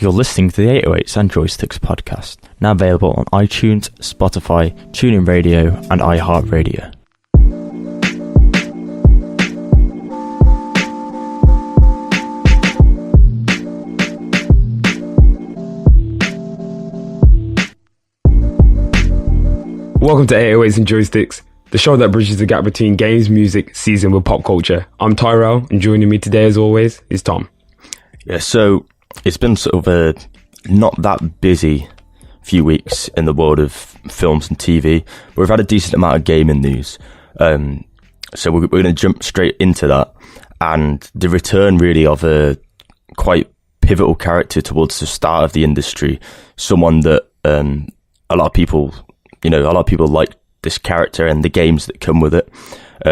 You're listening to the 808s and Joysticks podcast, now available on iTunes, Spotify, TuneIn Radio, and iHeartRadio. Welcome to 808s and Joysticks, the show that bridges the gap between games, music, seasoned with pop culture. I'm Tairell, and joining me today, as always, is Tom. Yeah, so it's been sort of a not that busy few weeks in the world of films and TV, but we've had a decent amount of gaming news. So we're going to jump straight into that, and the return really of a quite pivotal character towards the start of the industry, someone that a lot of people like this character and the games that come with it.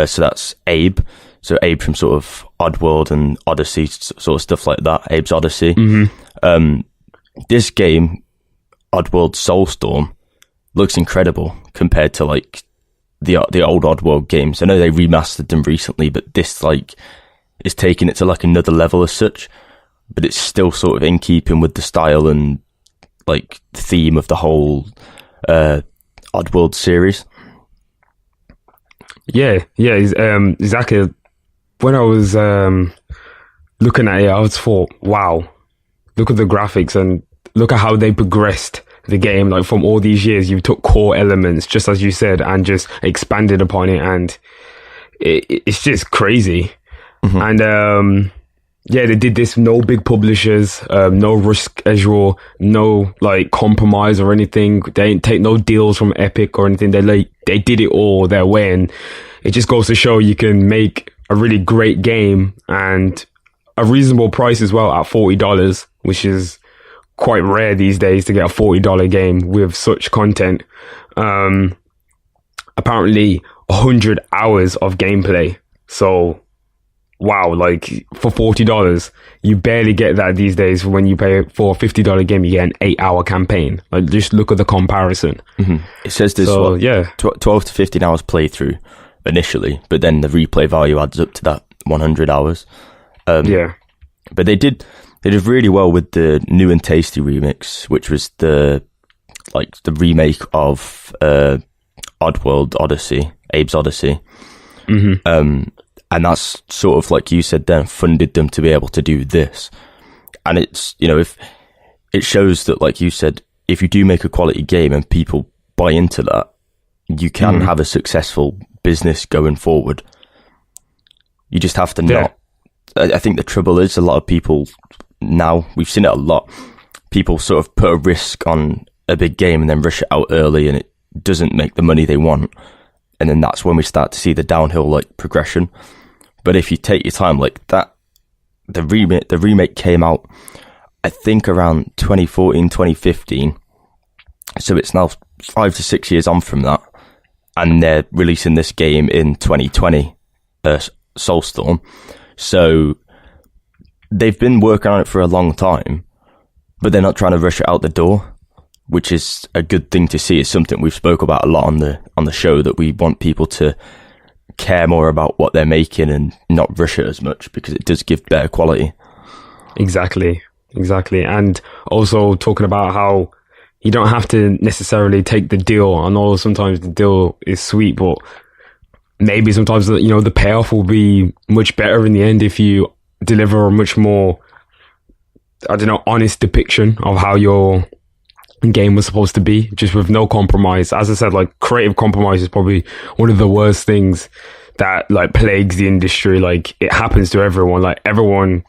So that's Abe. So Abe from sort of Oddworld and Odyssey, sort of stuff like that. Abe's Odyssey. Mm-hmm. This game, Oddworld Soulstorm, looks incredible compared to like the old Oddworld games. I know they remastered them recently, but this like is taking it to like another level as such. But it's still sort of in keeping with the style and like theme of the whole Oddworld series. Yeah, exactly. When I was looking at it, I was thought, wow, look at the graphics and look at how they progressed the game. Like from all these years, you took core elements, just as you said, and just expanded upon it, and it's just crazy. Mm-hmm. And yeah, they did this. No big publishers, no risk schedule, no like compromise or anything. They didn't take no deals from Epic or anything. They did it all their way, and it just goes to show you can make a really great game and a reasonable price as well at $40, which is quite rare these days to get a $40 game with such content. Apparently 100 hours of gameplay. So wow, like for $40, you barely get that these days. When you pay for a $50 game, you get an 8-hour campaign. Like just look at the comparison. Mm-hmm. It says there's 12 to 15 hours playthrough initially, but then the replay value adds up to that 100 hours. Yeah. But they did really well with the New and Tasty remix, which was the remake of Oddworld Odyssey, Abe's Odyssey. Mm-hmm. And that's sort of like you said then funded them to be able to do this. And it's, if it shows that, like you said, if you do make a quality game and people buy into that, you can have a successful business going forward. You just have to not. I think the trouble is a lot of people now, we've seen it a lot. People sort of put a risk on a big game and then rush it out early and it doesn't make the money they want. And then that's when we start to see the downhill like progression. But if you take your time like that, the remake came out, I think around 2014, 2015. So it's now 5 to 6 years on from that. And they're releasing this game in 2020, Soulstorm. So they've been working on it for a long time, but they're not trying to rush it out the door, which is a good thing to see. It's something we've spoke about a lot on the show, that we want people to care more about what they're making and not rush it as much, because it does give better quality. Exactly. And also talking about how you don't have to necessarily take the deal. I know sometimes the deal is sweet, but maybe sometimes, the payoff will be much better in the end if you deliver a much more, honest depiction of how your game was supposed to be, just with no compromise. As I said, like creative compromise is probably one of the worst things that like plagues the industry. Like it happens to everyone. Like everyone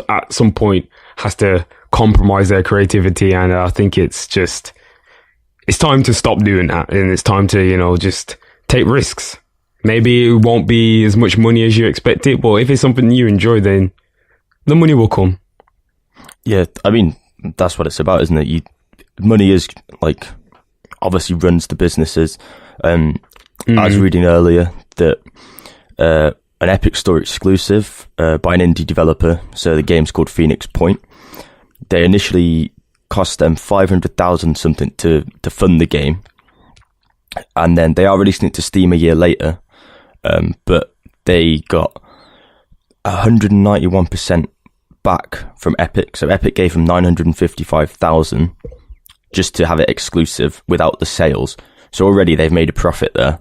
at some point has to compromise their creativity, and I think it's time to stop doing that, and it's time to just take risks. Maybe it won't be as much money as you expect it, but if it's something you enjoy, then the money will come. Yeah, I mean, that's what it's about, isn't it? Money is like obviously runs the businesses. I was reading earlier that an Epic Store exclusive by an indie developer, so the game's called Phoenix Point, they initially cost them 500,000 something to fund the game, and then they are releasing it to Steam a year later, but they got 191% back from Epic. So Epic gave them 955,000 just to have it exclusive without the sales. So already they've made a profit there,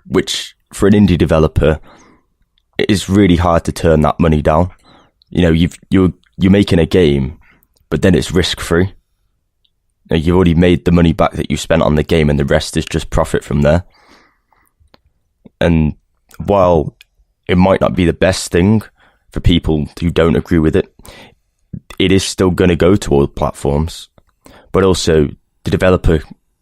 which for an indie developer, it is really hard to turn that money down. You know, you're making a game, but then it's risk-free. You've already made the money back that you spent on the game, and the rest is just profit from there. And while it might not be the best thing for people who don't agree with it, it is still going to go to all platforms. But also, the developer,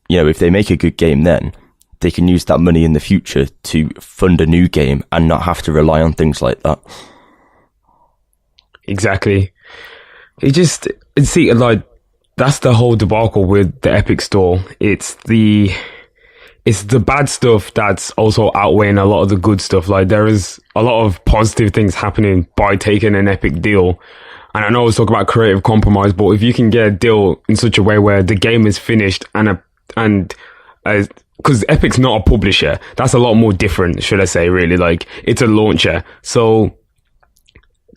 you know, if they make a good game, then they can use that money in the future to fund a new game and not have to rely on things like that. Exactly. That's the whole debacle with the Epic Store. It's the bad stuff that's also outweighing a lot of the good stuff. Like, there is a lot of positive things happening by taking an Epic deal. And I know I was talking about creative compromise, but if you can get a deal in such a way where the game is finished because Epic's not a publisher, that's a lot more different, should I say, really. Like, it's a launcher. So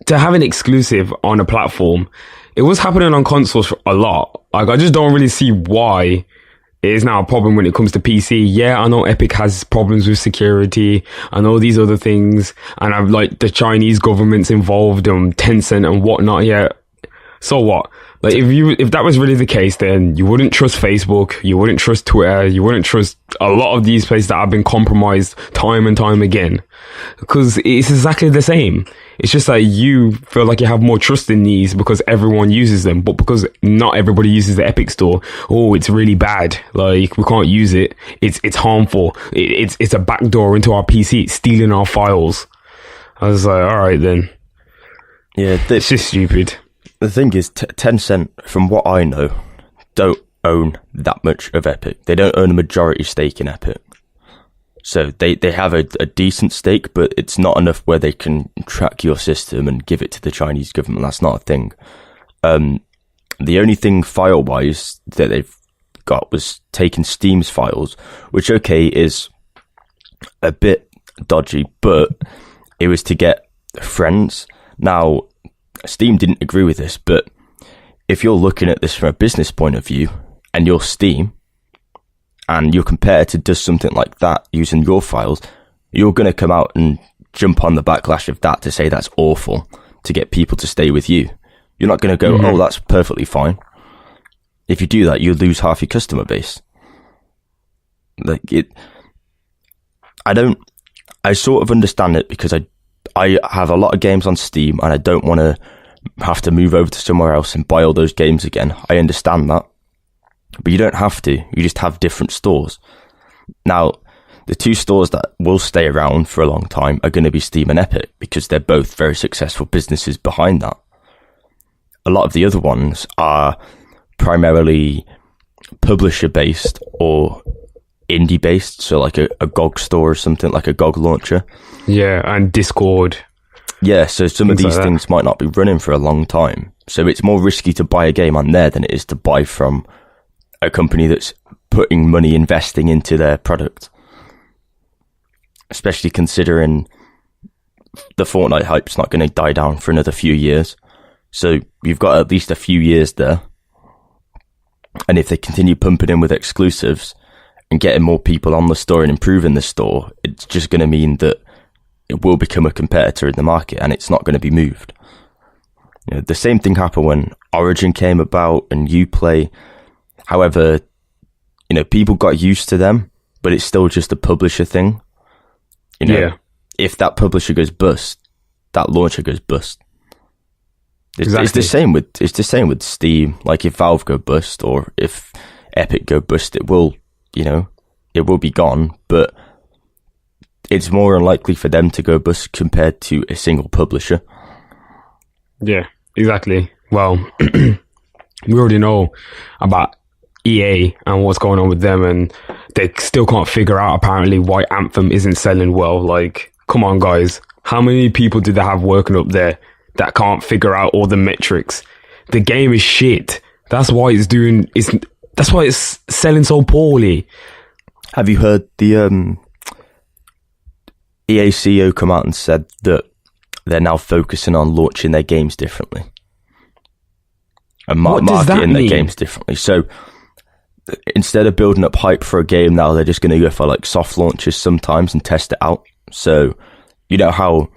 to have an exclusive on a platform, it was happening on consoles a lot. Like, I just don't really see why it is now a problem when it comes to PC. Yeah, I know Epic has problems with security. I know these other things. And I've like the Chinese government's involved and Tencent and whatnot. Yeah. So what? Like, if that was really the case, then you wouldn't trust Facebook, you wouldn't trust Twitter, you wouldn't trust a lot of these places that have been compromised time and time again. Because it's exactly the same. It's just that you feel like you have more trust in these because everyone uses them, but because not everybody uses the Epic Store, oh, it's really bad. Like, we can't use it. It's harmful. It's a backdoor into our PC. It's stealing our files. I was like, all right then. Yeah, it's just stupid. The thing is, Tencent, from what I know, don't own that much of Epic. They don't own a majority stake in Epic. So they have a decent stake, but it's not enough where they can track your system and give it to the Chinese government. That's not a thing. The only thing file-wise that they've got was taking Steam's files, which, okay, is a bit dodgy, but it was to get friends. Now, Steam didn't agree with this, but if you're looking at this from a business point of view and you're Steam and your competitor does something like that using your files, you're going to come out and jump on the backlash of that to say that's awful to get people to stay with you. You're not going to go, oh, that's perfectly fine. If you do that, you lose half your customer base. I sort of understand it because I have a lot of games on Steam and I don't want to have to move over to somewhere else and buy all those games again. I understand that. But you don't have to. You just have different stores. Now, the two stores that will stay around for a long time are going to be Steam and Epic because they're both very successful businesses behind that. A lot of the other ones are primarily publisher-based or indie-based, so like a GOG store or something, like a GOG launcher. Yeah, and Discord. Yeah, so some of these things might not be running for a long time. So it's more risky to buy a game on there than it is to buy from a company that's putting money, investing into their product. Especially considering the Fortnite hype's not going to die down for another few years. So you've got at least a few years there. And if they continue pumping in with exclusives and getting more people on the store and improving the store, it's just going to mean that it will become a competitor in the market and it's not going to be moved. You know, the same thing happened when Origin came about and Uplay. However, you know, people got used to them, but it's still just a publisher thing. You know, if that publisher goes bust, that launcher goes bust. It's the same with Steam. Like, if Valve go bust or if Epic go bust, it will be gone, but it's more unlikely for them to go bust compared to a single publisher. Yeah, exactly. Well, we already know about EA and what's going on with them, and they still can't figure out apparently why Anthem isn't selling well. Like, come on, guys. How many people do they have working up there that can't figure out all the metrics? The game is shit. That's why that's why it's selling so poorly. Have you heard the EA CEO come out and said that they're now focusing on launching their games differently and What does that marketing their mean? games differently. So instead of building up hype for a game now, they're just going to go for like soft launches sometimes and test it out. So you know how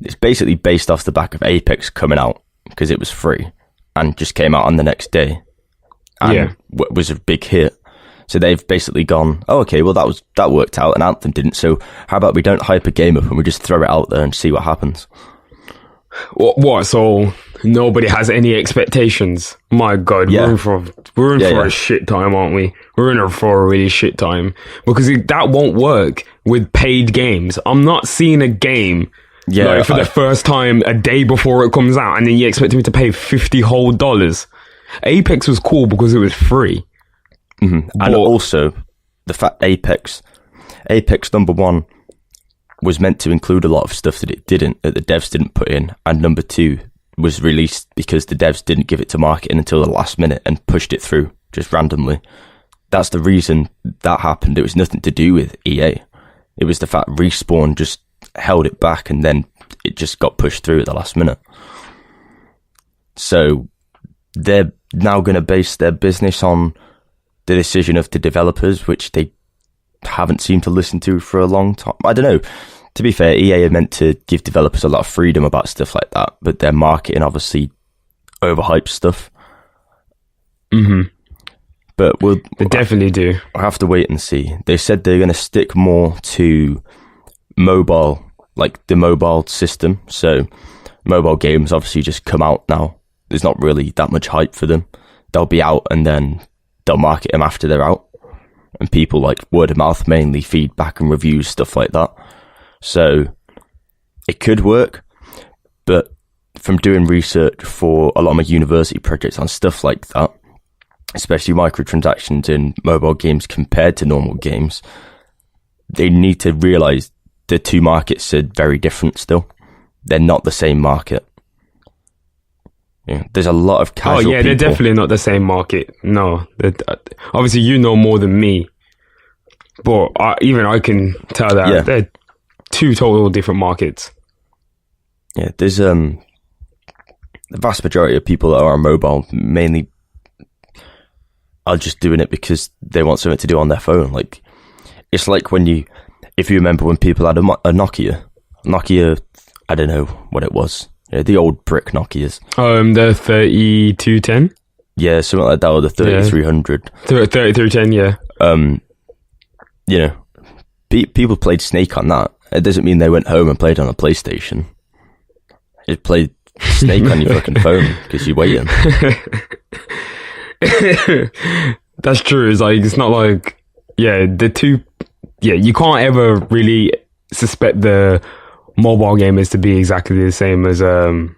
it's basically based off the back of Apex coming out because it was free and just came out on the next day and was a big hit. So they've basically gone, oh, okay, well that worked out and Anthem didn't. So how about we don't hype a game up and we just throw it out there and see what happens? What? So nobody has any expectations? My God, Yeah. we're in for a shit time, aren't we? We're in for a really shit time because that won't work with paid games. I'm not seeing a game for the first time a day before it comes out, and then you expect me to pay $50 whole. Apex was cool because it was free, and also the fact Apex number one was meant to include a lot of stuff that the devs didn't put in, and number two was released because the devs didn't give it to marketing until the last minute and pushed it through just randomly. That's the reason that happened. It was nothing to do with EA. It was the fact Respawn just held it back and then it just got pushed through at the last minute. So they're now going to base their business on the decision of the developers, which they haven't seemed to listen to for a long time. I don't know. To be fair, EA are meant to give developers a lot of freedom about stuff like that, but their marketing obviously overhypes stuff. But they definitely do. We'll have to wait and see. They said they're going to stick more to mobile, like the mobile system. So mobile games obviously just come out now. There's not really that much hype for them. They'll be out and then they'll market them after they're out. And people like word of mouth mainly, feedback and reviews, stuff like that. So it could work, but from doing research for a lot of my university projects on stuff like that, especially microtransactions in mobile games compared to normal games, they need to realise the two markets are very different still. They're not the same market. Yeah, there's a lot of casual people. They're definitely not the same market. No. Obviously, you know more than me. But even I can tell that they're two total different markets. Yeah, there's the vast majority of people that are on mobile mainly are just doing it because they want something to do on their phone. Like, it's like if you remember when people had a Nokia, I don't know what it was. Yeah, the old brick Nokias. The 3210? Yeah, something like that, or the 3300. 3310, yeah. You know, people played Snake on that. It doesn't mean they went home and played on a PlayStation. You played Snake on your fucking phone because you're waiting. That's true. It's not like, you can't ever really suspect the mobile gamers to be exactly the same as, the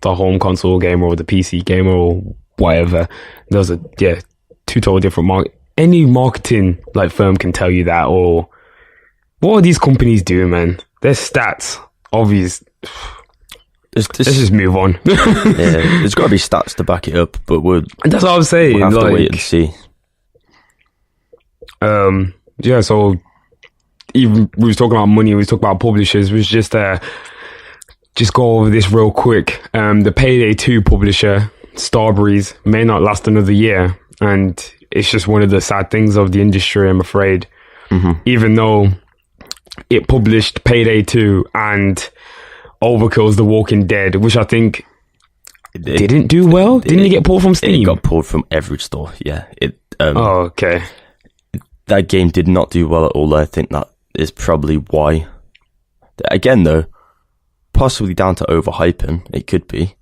home console gamer or the PC gamer or whatever. Those are, two totally different markets. Any marketing firm can tell you that. Or what are these companies doing, man? Their stats, obvious. Let's just move on. There's got to be stats to back it up, but that's what I'm saying. We'll have to wait and see. So even we was talking about money, we was talking about publishers. We was just go over this real quick. The Payday 2 publisher, Starbreeze, may not last another year, and it's just one of the sad things of the industry, I'm afraid. Even though it published Payday 2 and Overkill's The Walking Dead, which I think didn't do well. Didn't it get pulled from Steam? It got pulled from every store. Yeah. Okay. That game did not do well at all. I think that is probably why. Again, though, possibly down to overhyping. It could be.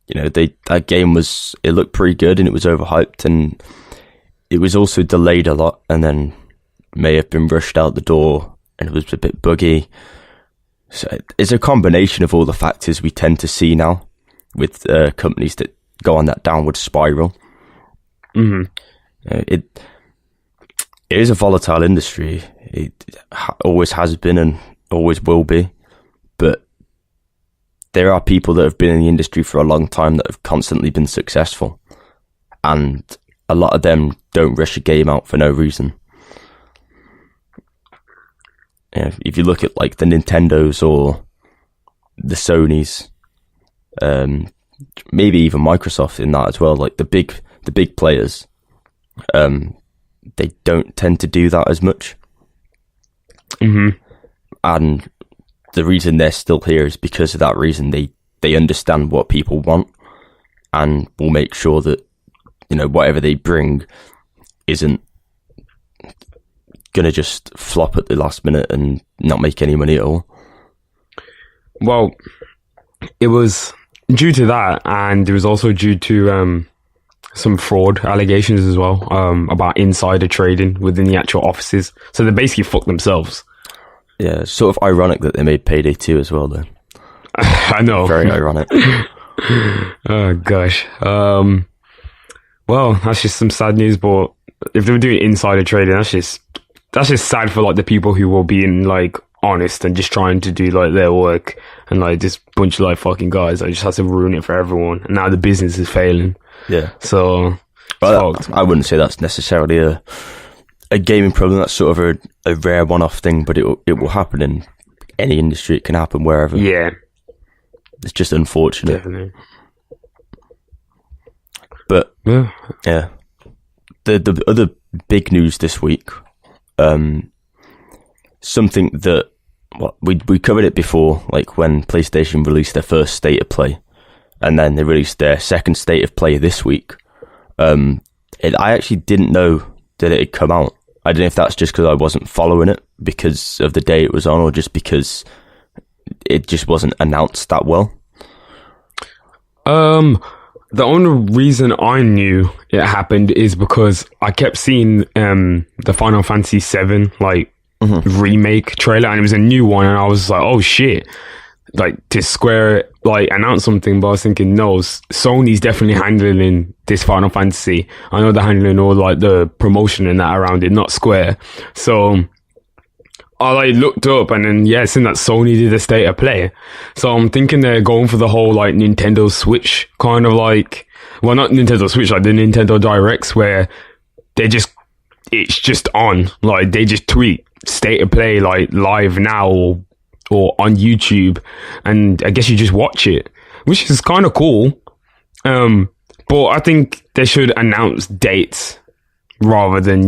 That game it looked pretty good and it was overhyped, and it was also delayed a lot and then may have been rushed out the door and it was a bit buggy. So it's a combination of all the factors we tend to see now with companies that go on that downward spiral. It is a volatile industry. It always has been and always will be. But there are people that have been in the industry for a long time that have constantly been successful. And a lot of them don't rush a game out for no reason. If you look at the Nintendos or the Sonys, maybe even Microsoft in that as well. Like the big players, they don't tend to do that as much. Mm-hmm. And the reason they're still here is because of that reason. They understand what people want and will make sure that, whatever they bring isn't going to just flop at the last minute and not make any money at all. Well, it was due to that, and it was also due to some fraud allegations as well, about insider trading within the actual offices. So they basically fucked themselves. Yeah, it's sort of ironic that they made Payday 2 as well, though. I know. Very ironic. Oh, gosh. Well, that's just some sad news, but if they were doing insider trading, that's just sad for, like, the people who were being, like, honest and just trying to do, like, their work, and, like, this bunch of, like, fucking guys that just has to ruin it for everyone, and now the business is failing. Yeah. So, I wouldn't say that's necessarily a gaming problem. That's sort of a rare one-off thing, but it will happen in any industry. It can happen wherever. Yeah. It's just unfortunate. Definitely. But, yeah. The other big news this week, something that we covered it before, like when PlayStation released their first State of Play, and then they released their second State of Play this week. I actually didn't know that it had come out. I don't know if that's just because I wasn't following it because of the day it was on, or just because it just wasn't announced that well. The only reason I knew it happened is because I kept seeing the Final Fantasy VII remake trailer, and it was a new one, and I was like, oh shit, like, did Square announce something? But I was thinking, no, Sony's definitely handling this Final Fantasy. I know they're handling all the promotion and that around it, not Square. So I looked up, and then it seemed that Sony did a State of Play. So I'm thinking they're going for the whole Nintendo Switch kind of well, not Nintendo Switch, the Nintendo Directs, where it's just on, they just tweet State of Play live now or on YouTube, and I guess you just watch it, which is kind of cool. But I think they should announce dates rather than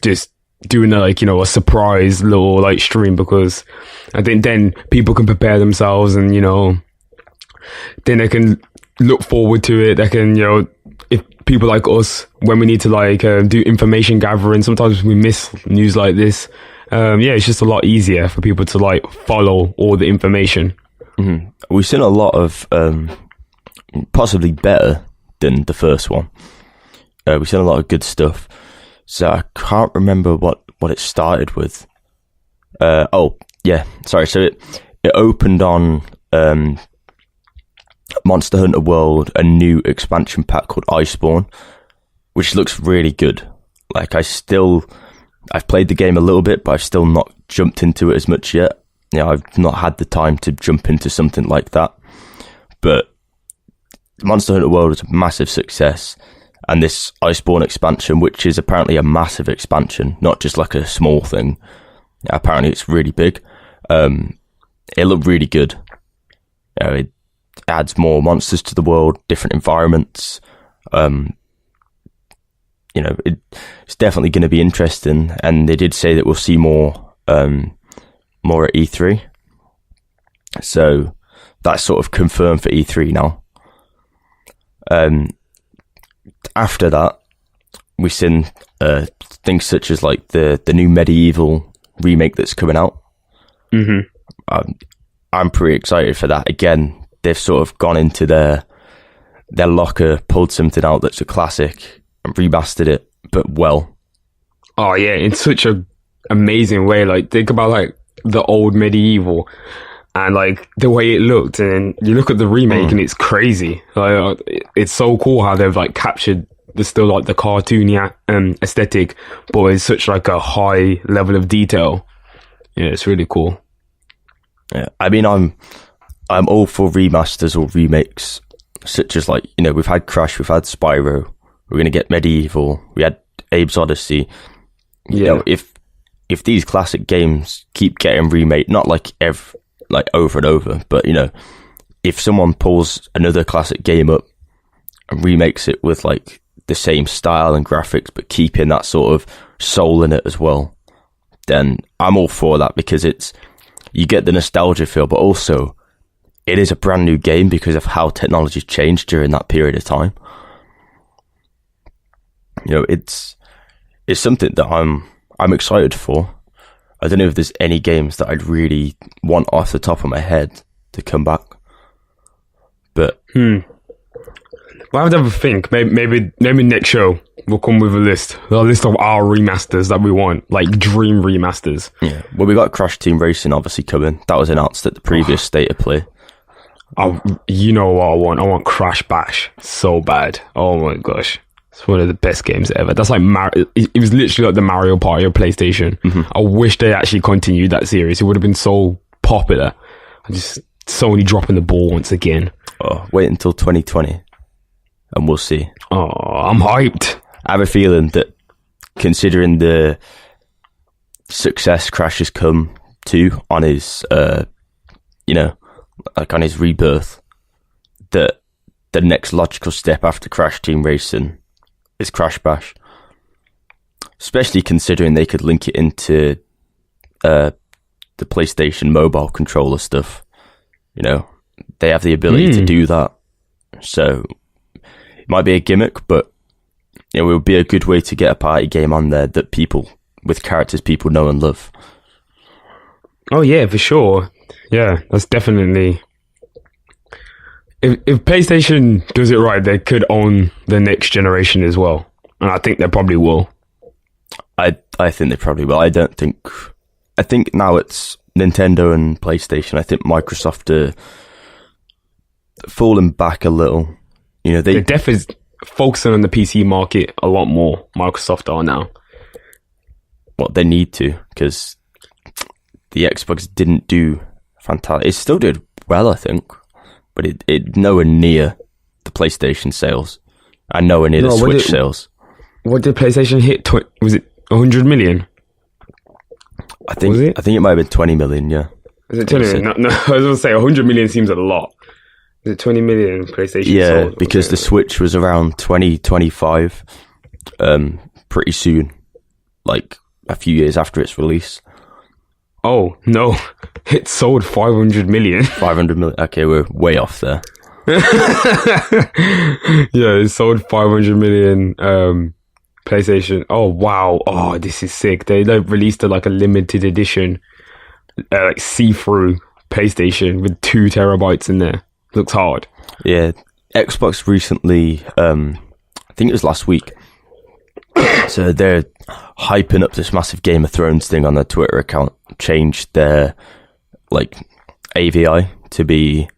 just doing a surprise little stream, because I think then people can prepare themselves, and then they can look forward to it. They can if people like us, when we need to do information gathering, sometimes we miss news like this. It's just a lot easier for people to follow all the information. Mm-hmm. We've seen a lot of possibly better than the first one. We've seen a lot of good stuff. So I can't remember what it started with. Sorry. So it opened on Monster Hunter World, a new expansion pack called Iceborne, which looks really good. I've played the game a little bit, but I've still not jumped into it as much yet. I've not had the time to jump into something like that. But Monster Hunter World was a massive success, and this Iceborne expansion, which is apparently a massive expansion, not just a small thing. Apparently it's really big. It looked really good. It adds more monsters to the world, different environments. It's definitely going to be interesting, and they did say that we'll see more at E3. So that's sort of confirmed for E3 now. After that, we've seen things such as the new Medieval remake that's coming out. Mm-hmm. I'm pretty excited for that. Again, they've sort of gone into their locker, pulled something out that's a classic, and remastered it, but well. Oh yeah, in such a amazing way. Think about the old Medieval and the way it looked, and you look at the remake and it's crazy. It's so cool how they've captured the cartoony aesthetic, but it's such a high level of detail. Yeah, it's really cool. Yeah, I mean, I'm all for remasters or remakes, such as we've had Crash, we've had Spyro. We're going to get Medieval. We had Abe's Odyssey. Yeah. If these classic games keep getting remade, not like over and over. But if someone pulls another classic game up and remakes it with like the same style and graphics, but keeping that sort of soul in it as well, then I'm all for that, because you get the nostalgia feel, but also it is a brand new game because of how technology's changed during that period of time. It's something that I'm excited for. I don't know if there's any games that I'd really want off the top of my head to come back. But well, I have to have a think. Maybe next show we'll come with a list of our remasters that we want, like dream remasters. Yeah. Well, we got Crash Team Racing obviously coming. That was announced at the previous State of Play. You know what I want? I want Crash Bash so bad. Oh my gosh. It's one of the best games ever. That's like it was literally like the Mario Party of PlayStation. Mm-hmm. I wish they actually continued that series. It would have been so popular. Just Sony dropping the ball once again. Oh, wait until 2020 and we'll see. Oh, I'm hyped. I have a feeling that, considering the success Crash has come to on his, like on his rebirth, that the next logical step after Crash Team Racing is Crash Bash. Especially considering they could link it into the PlayStation mobile controller stuff. They have the ability to do that. So it might be a gimmick, but it would be a good way to get a party game on there that with characters people know and love. Oh yeah, for sure. Yeah, that's definitely... If PlayStation does it right, they could own the next generation as well. And I think they probably will. I think they probably will. I think now it's Nintendo and PlayStation. I think Microsoft are falling back a little. They're definitely focusing on the PC market a lot more. Microsoft are now. Well, they need to, because the Xbox didn't do fantastic. It still did well, I think, but it nowhere near the PlayStation sales and nowhere near the Switch sales. What did PlayStation hit? Was it 100 million? I think it might have been 20 million, yeah. Is it 20 million? No, I was going to say 100 million seems a lot. Is it 20 million PlayStation sold? Yeah, because the Switch was around 2025 pretty soon, like a few years after its release. Oh, no. It sold 500 million. 500 million. Okay, we're way off there. Yeah, it sold 500 million PlayStation. Oh, wow. Oh, this is sick. They released a limited edition, see-through PlayStation with 2 terabytes in there. Looks hard. Yeah. Xbox recently, I think it was last week, so they're hyping up this massive Game of Thrones thing on their Twitter account, changed their AVI to be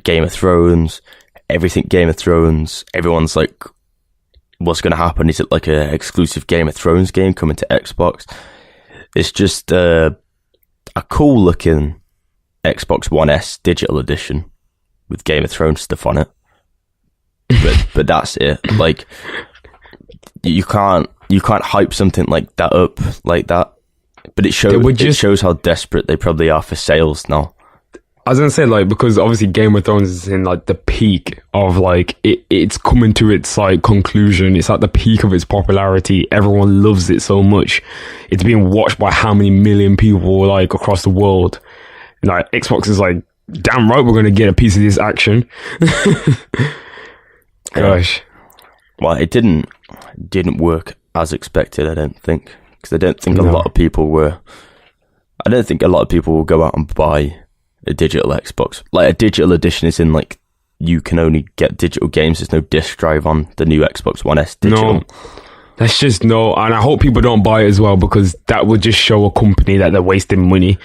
Game of Thrones, everything Game of Thrones. Everyone's like, what's going to happen? Is it like a exclusive Game of Thrones game coming to Xbox? It's just a cool looking Xbox One S digital edition with Game of Thrones stuff on it. But that's it. Like, you can't hype something like that up like that. But it shows how desperate they probably are for sales now. I was gonna say, because obviously Game of Thrones is in the peak of it's coming to its conclusion. It's at the peak of its popularity. Everyone loves it so much. It's being watched by how many million people across the world. Xbox is damn right, we're gonna get a piece of this action. Gosh. Well, it didn't work as expected, I don't think, because I don't think a lot of people will go out and buy a digital Xbox. A digital edition is in you can only get digital games. There's no disc drive on the new Xbox One S digital. No, that's just and I hope people don't buy it as well, because that would just show a company that they're wasting money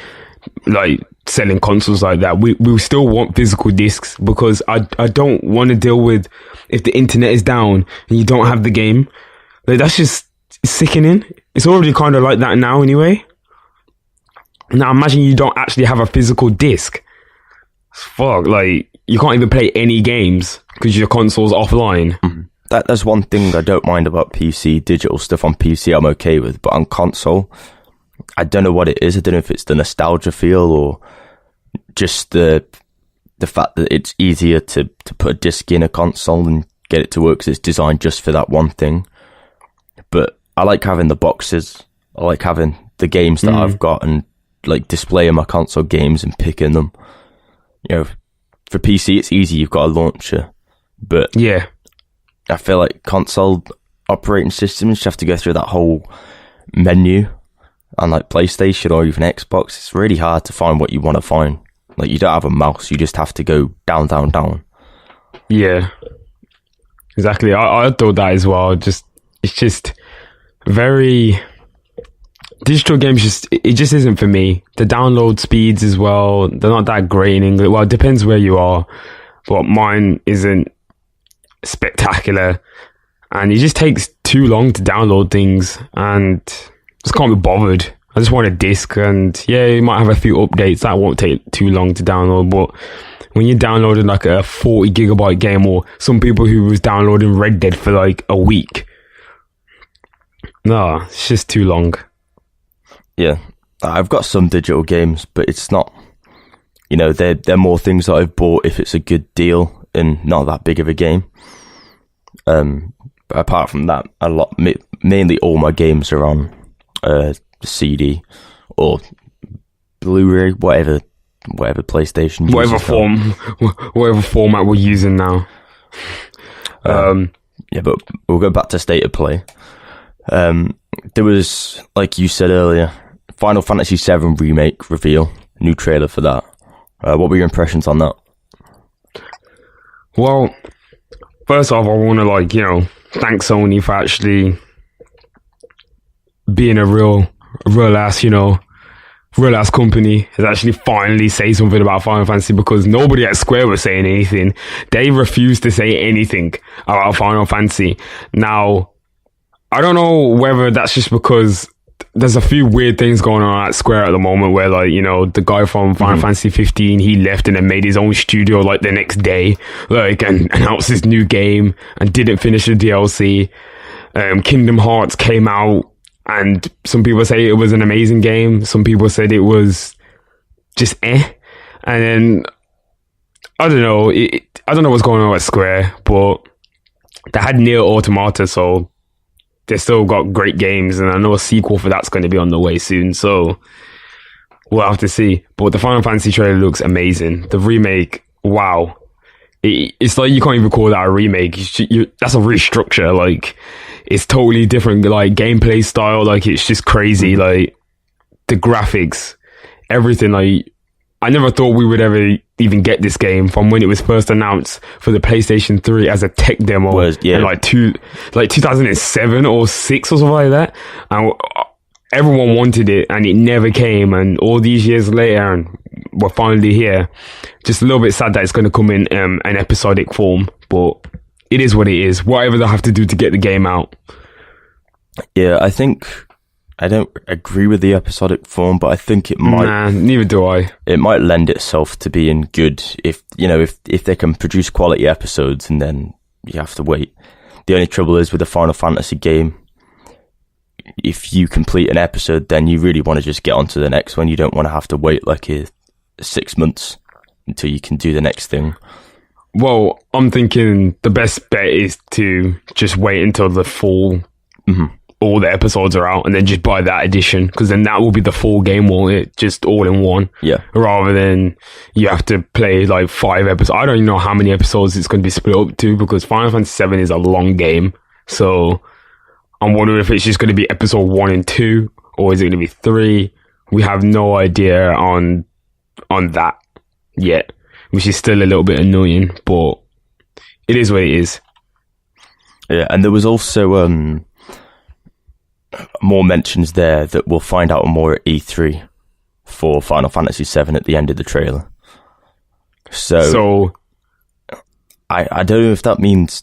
selling consoles like that. We still want physical discs, because I don't want to deal with if the internet is down and you don't have the game. That's just sickening. It's already kind of like that now anyway. Now imagine you don't actually have a physical disc. Fuck, you can't even play any games because your console's offline. That's one thing I don't mind about PC. Digital stuff on PC I'm okay with, but on console, I don't know what it is. I don't know if it's the nostalgia feel or just the fact that it's easier to put a disc in a console and get it to work because it's designed just for that one thing. But I like having the boxes. I like having the games that I've got and like displaying my console games and picking them. You know, for PC it's easy, you've got a launcher. But yeah, I feel like console operating systems, you have to go through that whole menu. On like PlayStation or even Xbox, it's really hard to find what you want to find. Like, you don't have a mouse, you just have to go down, down, down. Yeah, exactly. I thought that as well. It's just very digital games. It just isn't for me. The download speeds as well, they're not that great in English. Well, it depends where you are, but mine isn't spectacular, and it just takes too long to download things, and just can't be bothered. I just want a disc, and yeah, you might have a few updates that won't take too long to download, but when you're downloading like a 40 gigabyte game, or some people who was downloading Red Dead for like a week, no, it's just too long. Yeah, I've got some digital games, but it's not, you know, they're more things that I've bought if it's a good deal and not that big of a game. But apart from that, mainly all my games are on CD or Blu-ray, whatever PlayStation uses, whatever format we're using now. Yeah, but we'll go back to State of Play. There was, like you said earlier, Final Fantasy VII remake reveal, new trailer for that. What were your impressions on that? Well, first off, I want to thank Sony for actually being a real ass, real ass company has actually finally say something about Final Fantasy, because nobody at Square was saying anything. They refused to say anything about Final Fantasy. Now, I don't know whether that's just because there's a few weird things going on at Square at the moment where, the guy from Final Fantasy 15, he left and then made his own studio the next day, and announced his new game and didn't finish the DLC. Kingdom Hearts came out, and some people say it was an amazing game. Some people said it was just And then, I don't know. I don't know what's going on at Square, but they had Nier Automata, so they still got great games, and I know a sequel for that's going to be on the way soon, so we'll have to see. But the Final Fantasy trailer looks amazing. The remake, wow. It's like you can't even call that a remake. That's a restructure. It's totally different, gameplay style. It's just crazy. The graphics, everything. I never thought we would ever even get this game from when it was first announced for the PlayStation 3 as a tech demo. In 2007 or 6 or something like that. And everyone wanted it, and it never came. And all these years later, and we're finally here. Just a little bit sad that it's going to come in an episodic form, but it is what it is. Whatever they have to do to get the game out. Yeah, I think I don't agree with the episodic form, but I think it might. Nah, neither do I. It might lend itself to being good if they can produce quality episodes, and then you have to wait. The only trouble is with a Final Fantasy game, if you complete an episode, then you really want to just get on to the next one. You don't want to have to wait 6 months until you can do the next thing. Well, I'm thinking the best bet is to just wait until the full, all the episodes are out, and then just buy that edition, because then that will be the full game, won't it? Just all in one. Yeah. Rather than you have to play 5 episodes. I don't even know how many episodes it's going to be split up to, because Final Fantasy VII is a long game. So I'm wondering if it's just going to be episode 1 and 2, or is it going to be 3? We have no idea on that yet, which is still a little bit annoying, but it is what it is. Yeah, and there was also more mentions there that we'll find out more at E3 for Final Fantasy VII at the end of the trailer. So I don't know if that means,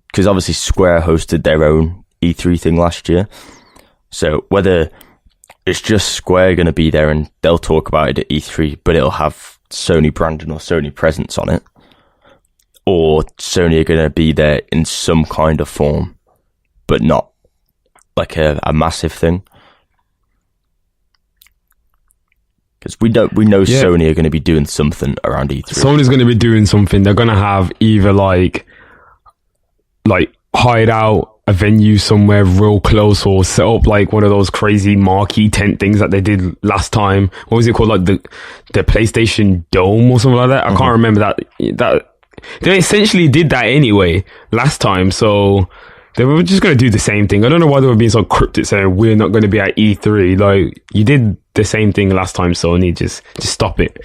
because obviously Square hosted their own E3 thing last year, so whether it's just Square going to be there and they'll talk about it at E3, but it'll have Sony branding or Sony presence on it, or Sony are going to be there in some kind of form, but not a massive thing. Because we know Sony are going to be doing something around E3. Sony's going to be doing something. They're going to have either like hide out a venue somewhere real close, or set up like one of those crazy marquee tent things that they did last time. What was it called? Like the PlayStation Dome or something like that. I can't remember that. They essentially did that anyway last time, so they were just going to do the same thing. I don't know why they were being so cryptic saying we're not going to be at E3. Like, you did the same thing last time, Sony. Just stop it.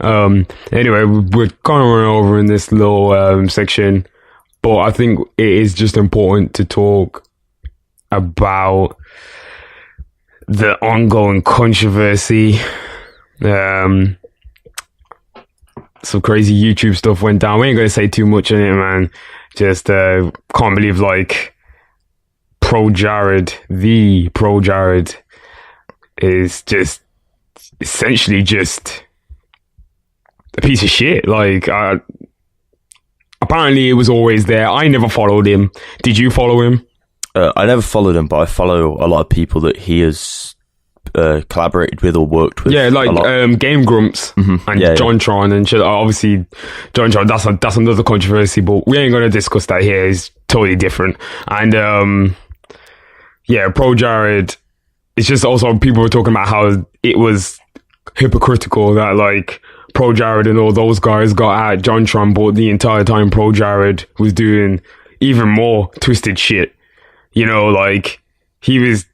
Anyway, we're kind of running over in this little section. But I think it is just important to talk about the ongoing controversy. Some crazy YouTube stuff went down. We ain't going to say too much on it, man. Just can't believe, like, the Pro Jared is just essentially just a piece of shit. Like, apparently it was always there. I never followed him. Did you follow him? I never followed him, but I follow a lot of people that he has collaborated with or worked with. Yeah, like Game Grumps and JonTron and shit. Obviously, JonTron, that's another controversy, but we ain't going to discuss that here. It's totally different. And Pro Jared, it's just also people were talking about how it was hypocritical that, like, Pro Jared and all those guys got at JonTron, but the entire time Pro Jared was doing even more twisted shit. You know, like, he was,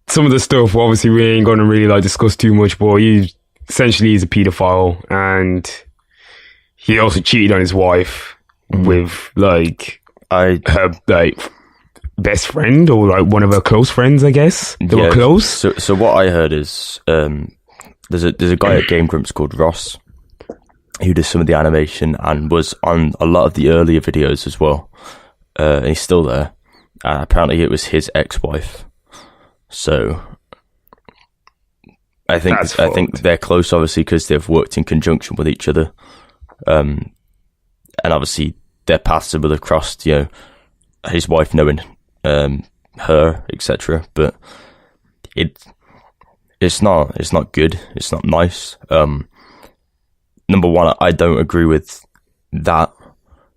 some of the stuff, obviously we ain't going to really, like, discuss too much, but he essentially is a pedophile, and he also cheated on his wife with, like, her, like, best friend, or, like, one of her close friends, I guess. They were close. So what I heard is, there's a guy at Game Grumps called Ross, who does some of the animation and was on a lot of the earlier videos as well. And he's still there. Apparently it was his ex-wife. So I think they're close, obviously, because they've worked in conjunction with each other. And obviously their paths will have crossed, you know, his wife knowing her, etc. But it's not good. It's not nice. Number one, I don't agree with that.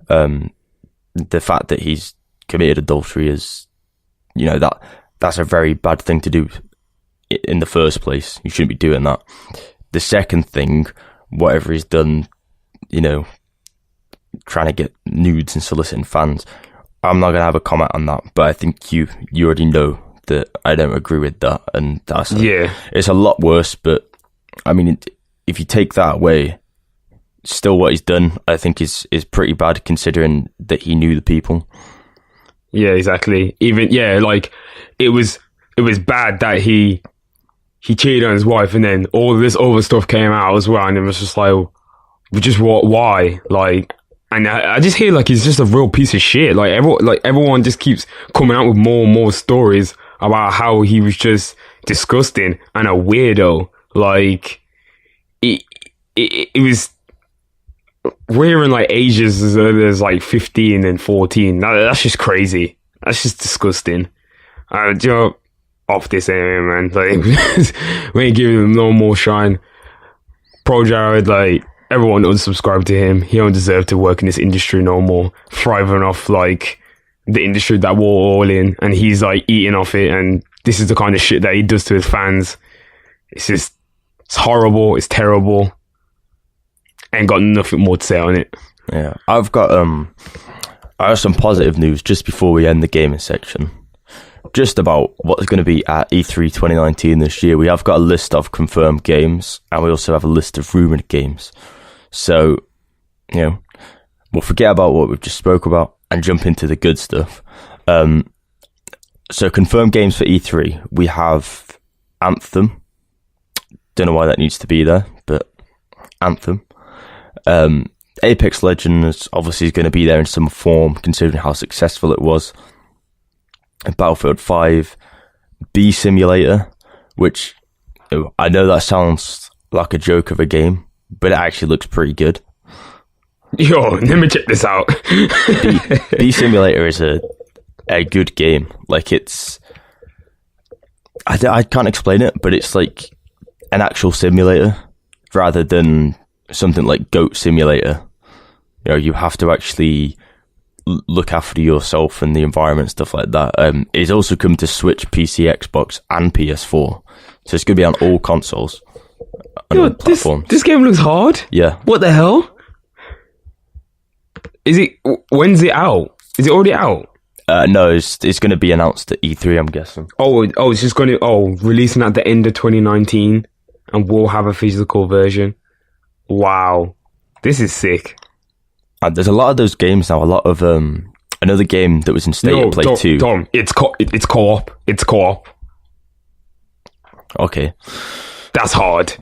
The fact that he's committed adultery is, you know, that's a very bad thing to do in the first place. You shouldn't be doing that. The second thing, whatever he's done, you know, trying to get nudes and soliciting fans, I'm not going to have a comment on that, but I think you already know that I don't agree with that, and it's a lot worse. But I mean, if you take that away, still what he's done, I think is pretty bad, considering that he knew the people. Yeah, exactly. Even like it was bad that he cheated on his wife, and then all this other stuff came out as well, and it was just like, why? Like, and I just hear like he's just a real piece of shit. Like everyone just keeps coming out with more and more stories about how he was just disgusting and a weirdo. Like it was. We're in like ages as there's like 15 and 14. That's just crazy. That's just disgusting. Off this anyway, man. Like, we ain't giving him no more shine. Pro Jared, like, everyone unsubscribe to him. He don't deserve to work in this industry no more. Thriving off like the industry that we're all in, and he's like eating off it. And this is the kind of shit that he does to his fans. It's horrible. It's terrible. Ain't got nothing more to say on it. Yeah, I have some positive news just before we end the gaming section. Just about what's going to be at E3 2019 this year. We have got a list of confirmed games, and we also have a list of rumoured games. So, you know, we'll forget about what we've just spoke about and jump into the good stuff. So confirmed games for E3. We have Anthem. Don't know why that needs to be there, but Anthem. Apex Legends obviously is going to be there in some form, considering how successful it was. And Battlefield 5, Bee Simulator, which I know that sounds like a joke of a game, but it actually looks pretty good. Yo, let me check this out. Bee Simulator is a good game. Like, it's... I can't explain it, but it's like an actual simulator rather than something like Goat Simulator. You know, you have to actually look after yourself and the environment, stuff like that. It's also come to Switch, PC, Xbox, and PS4. So it's going to be on all consoles and all platforms. This game looks hard. Yeah. What the hell? When's it out? Is it already out? No, it's going to be announced at E3, I'm guessing. Oh, it's just going to releasing at the end of 2019, and we'll have a physical version. Wow, this is sick. And there's a lot of those games now. A lot of another game that was in State of Play 2. Tom, it's co-op. It's co-op. Okay, that's hard.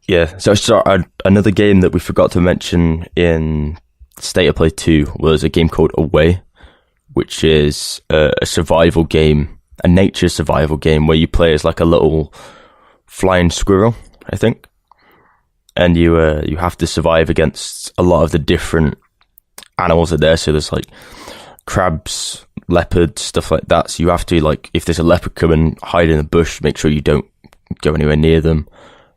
Yeah. So another game that we forgot to mention in State of Play 2 was a game called Away, which is a survival game, a nature survival game where you play as like a little flying squirrel, I think, and you have to survive against a lot of the different animals that are there. So there's like crabs, leopards, stuff like that. So you have to, like, if there's a leopard coming, hide in a bush, make sure you don't go anywhere near them.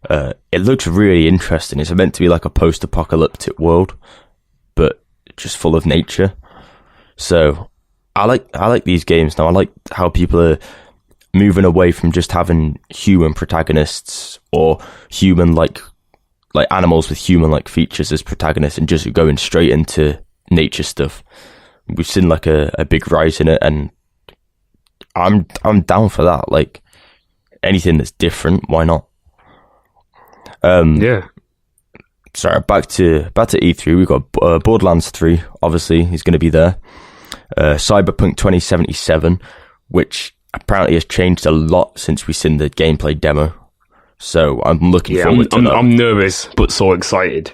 It looks really interesting. It's meant to be like a post-apocalyptic world, but just full of nature. So I like these games now. I like how people are moving away from just having human protagonists or human like animals with human like features as protagonists, and just going straight into nature stuff. We've seen like a big rise in it, and I'm down for that. Like anything that's different, why not? Yeah. Sorry, back to E3. We've got Borderlands 3. Obviously, he's going to be there. Cyberpunk 2077, which apparently has changed a lot since we've seen the gameplay demo. So I'm looking forward to that. I'm nervous, but so excited.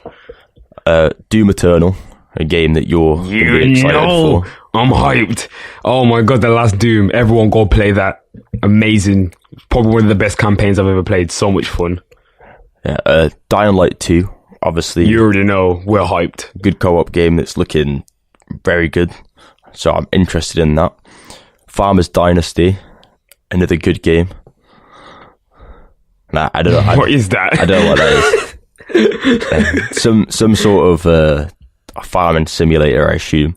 Doom Eternal, a game that you're really excited for. I'm hyped. Oh my god, the last Doom. Everyone go play that. Amazing. Probably one of the best campaigns I've ever played. So much fun. Yeah, Dying Light 2, obviously. You already know, we're hyped. Good co-op game that's looking very good. So I'm interested in that. Farmer's Dynasty, another good game. Nah, I don't know. What is that? I don't know what that is. Some sort of a farming simulator, I assume.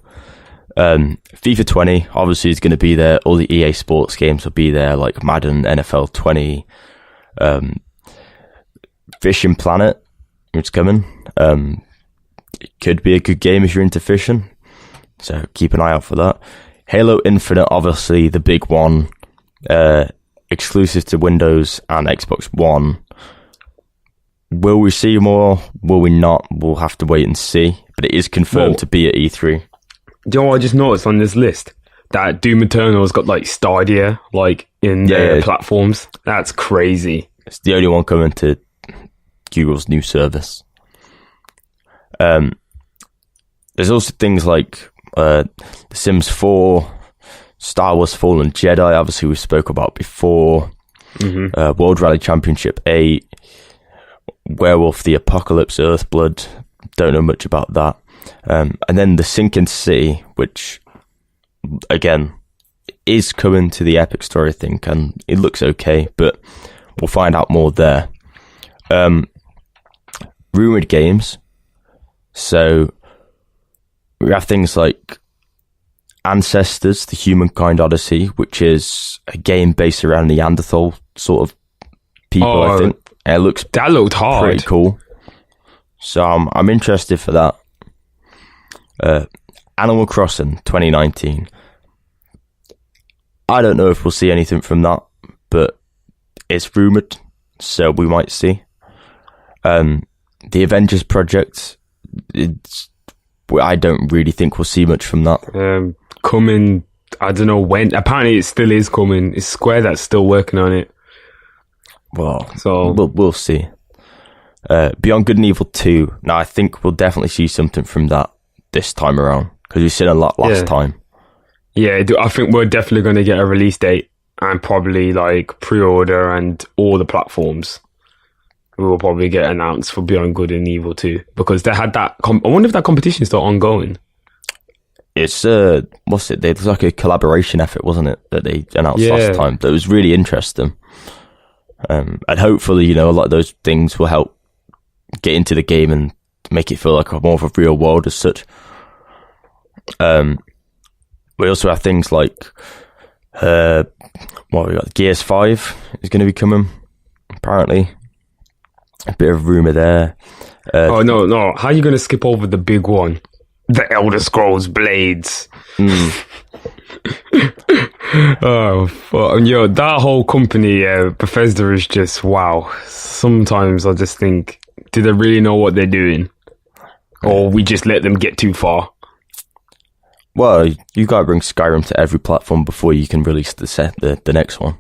FIFA 20 obviously is going to be there. All the EA Sports games will be there, like Madden, NFL 20, Fishing Planet, it's coming. It could be a good game if you're into fishing, so keep an eye out for that. Halo Infinite, obviously the big one, exclusive to Windows and Xbox One. Will we see more? Will we not? We'll have to wait and see, but it is confirmed to be at E3. Do you know what I just noticed on this list? That Doom Eternal's got like Stadia, like in their platforms. That's crazy. It's the only one coming to Google's new service. There's also things like The Sims 4, Star Wars Fallen Jedi, obviously we spoke about before, World Rally Championship 8, Werewolf the Apocalypse, Earthblood, don't know much about that. And then The Sinking City, which, again, is coming to the Epic Store, I think, and it looks okay, but we'll find out more there. Rumoured games. So we have things like Ancestors, the Humankind Odyssey, which is a game based around Neanderthal sort of people, I think. It looks that looked hard. Pretty cool. So I'm interested for that. Animal Crossing 2019. I don't know if we'll see anything from that, but it's rumoured, so we might see. The Avengers project, I don't really think we'll see much from that. Coming, I don't know when. Apparently, it still is coming. It's Square that's still working on it. Well, so we'll see. Beyond Good and Evil 2. Now, I think we'll definitely see something from that this time around, because we've seen a lot last time. Yeah, I think we're definitely going to get a release date and probably like pre-order and all the platforms. We will probably get announced for Beyond Good and Evil 2, because they had that. I wonder if that competition is still ongoing. It's what's it? It was like a collaboration effort, wasn't it? That they announced last time. That was really interesting. And hopefully, a lot of those things will help get into the game and make it feel like more of a real world as such. We also have things like, what we got? Gears 5 is going to be coming, apparently. A bit of rumour there. No. How are you going to skip over the big one? The Elder Scrolls Blades. Oh, that whole company, Bethesda, is just wow. Sometimes I just think, do they really know what they're doing? Or we just let them get too far? Well, you gotta bring Skyrim to every platform before you can release the next one.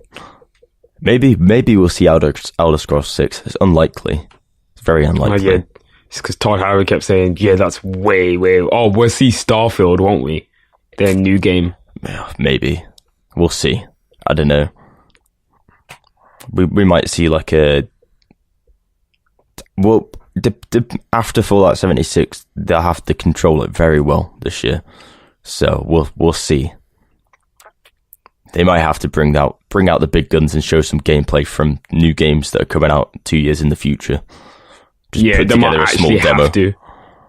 Maybe we'll see Elder Scrolls 6. It's unlikely. It's very unlikely. Yeah, it's because Todd Howard kept saying, yeah, that's way... Oh, we'll see Starfield, won't we? Their new game. Maybe. We'll see. I don't know. We might see like a... Well, after Fallout 76, they'll have to control it very well this year. So we'll see. They might have to bring out the big guns and show some gameplay from new games that are coming out 2 years in the future. They might actually have to.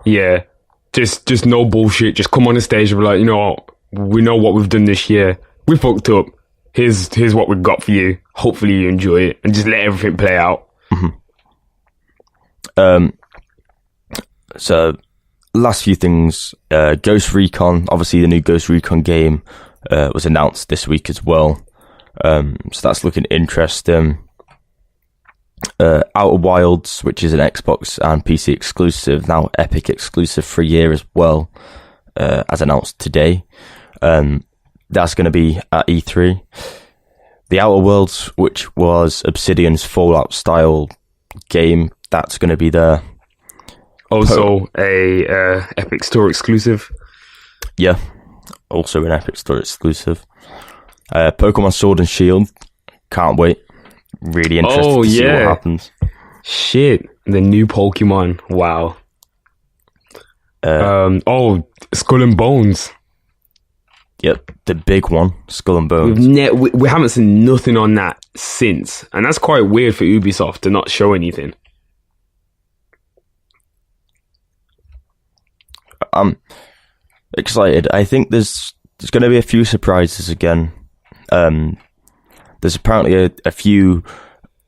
Yeah, just no bullshit. Just come on the stage and be like, we know what we've done this year. We fucked up. Here's what we've got for you. Hopefully you enjoy it, and just let everything play out. Mm-hmm. So, last few things. Ghost Recon. Obviously, the new Ghost Recon game was announced this week as well. So that's looking interesting. Outer Wilds, which is an Xbox and PC exclusive, now Epic exclusive for a year as well, as announced today. That's going to be at E3. The Outer Worlds, which was Obsidian's Fallout style game, that's going to be there. Also a Epic Store exclusive. Yeah, also an Epic Store exclusive. Pokemon Sword and Shield, can't wait. Really interested to see what happens. Shit, the new Pokemon. Wow. Skull and Bones. Yep, the big one, Skull and Bones. We haven't seen nothing on that since, and that's quite weird for Ubisoft to not show anything. I'm excited. I think there's going to be a few surprises again. There's apparently a few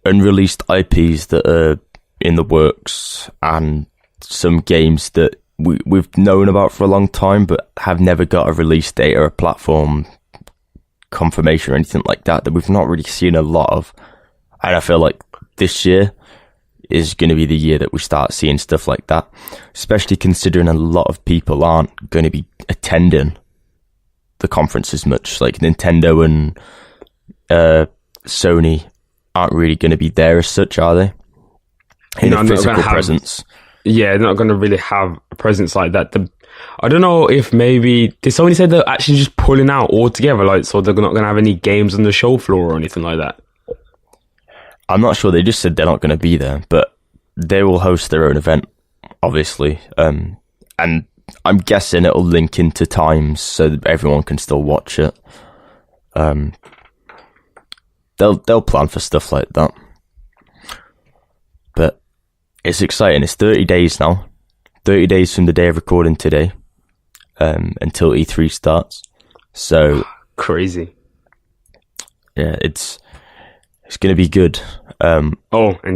unreleased IPs that are in the works, and some games that we've known about for a long time but have never got a release date or a platform confirmation or anything like that we've not really seen a lot of. And I feel like this year is going to be the year that we start seeing stuff like that, especially considering a lot of people aren't going to be attending the conference as much. Like Nintendo and Sony aren't really going to be there as such, are they? In a physical presence. Yeah, they're not going to really have a presence like that. I don't know if maybe... Did Sony say they're actually just pulling out altogether? Like, so they're not going to have any games on the show floor or anything like that? I'm not sure. They just said they're not going to be there, but they will host their own event, obviously. And I'm guessing it'll link into times so that everyone can still watch it. They'll plan for stuff like that. But it's exciting. It's 30 days now. 30 days from the day of recording today, until E3 starts. So crazy. Yeah, it's going to be good. And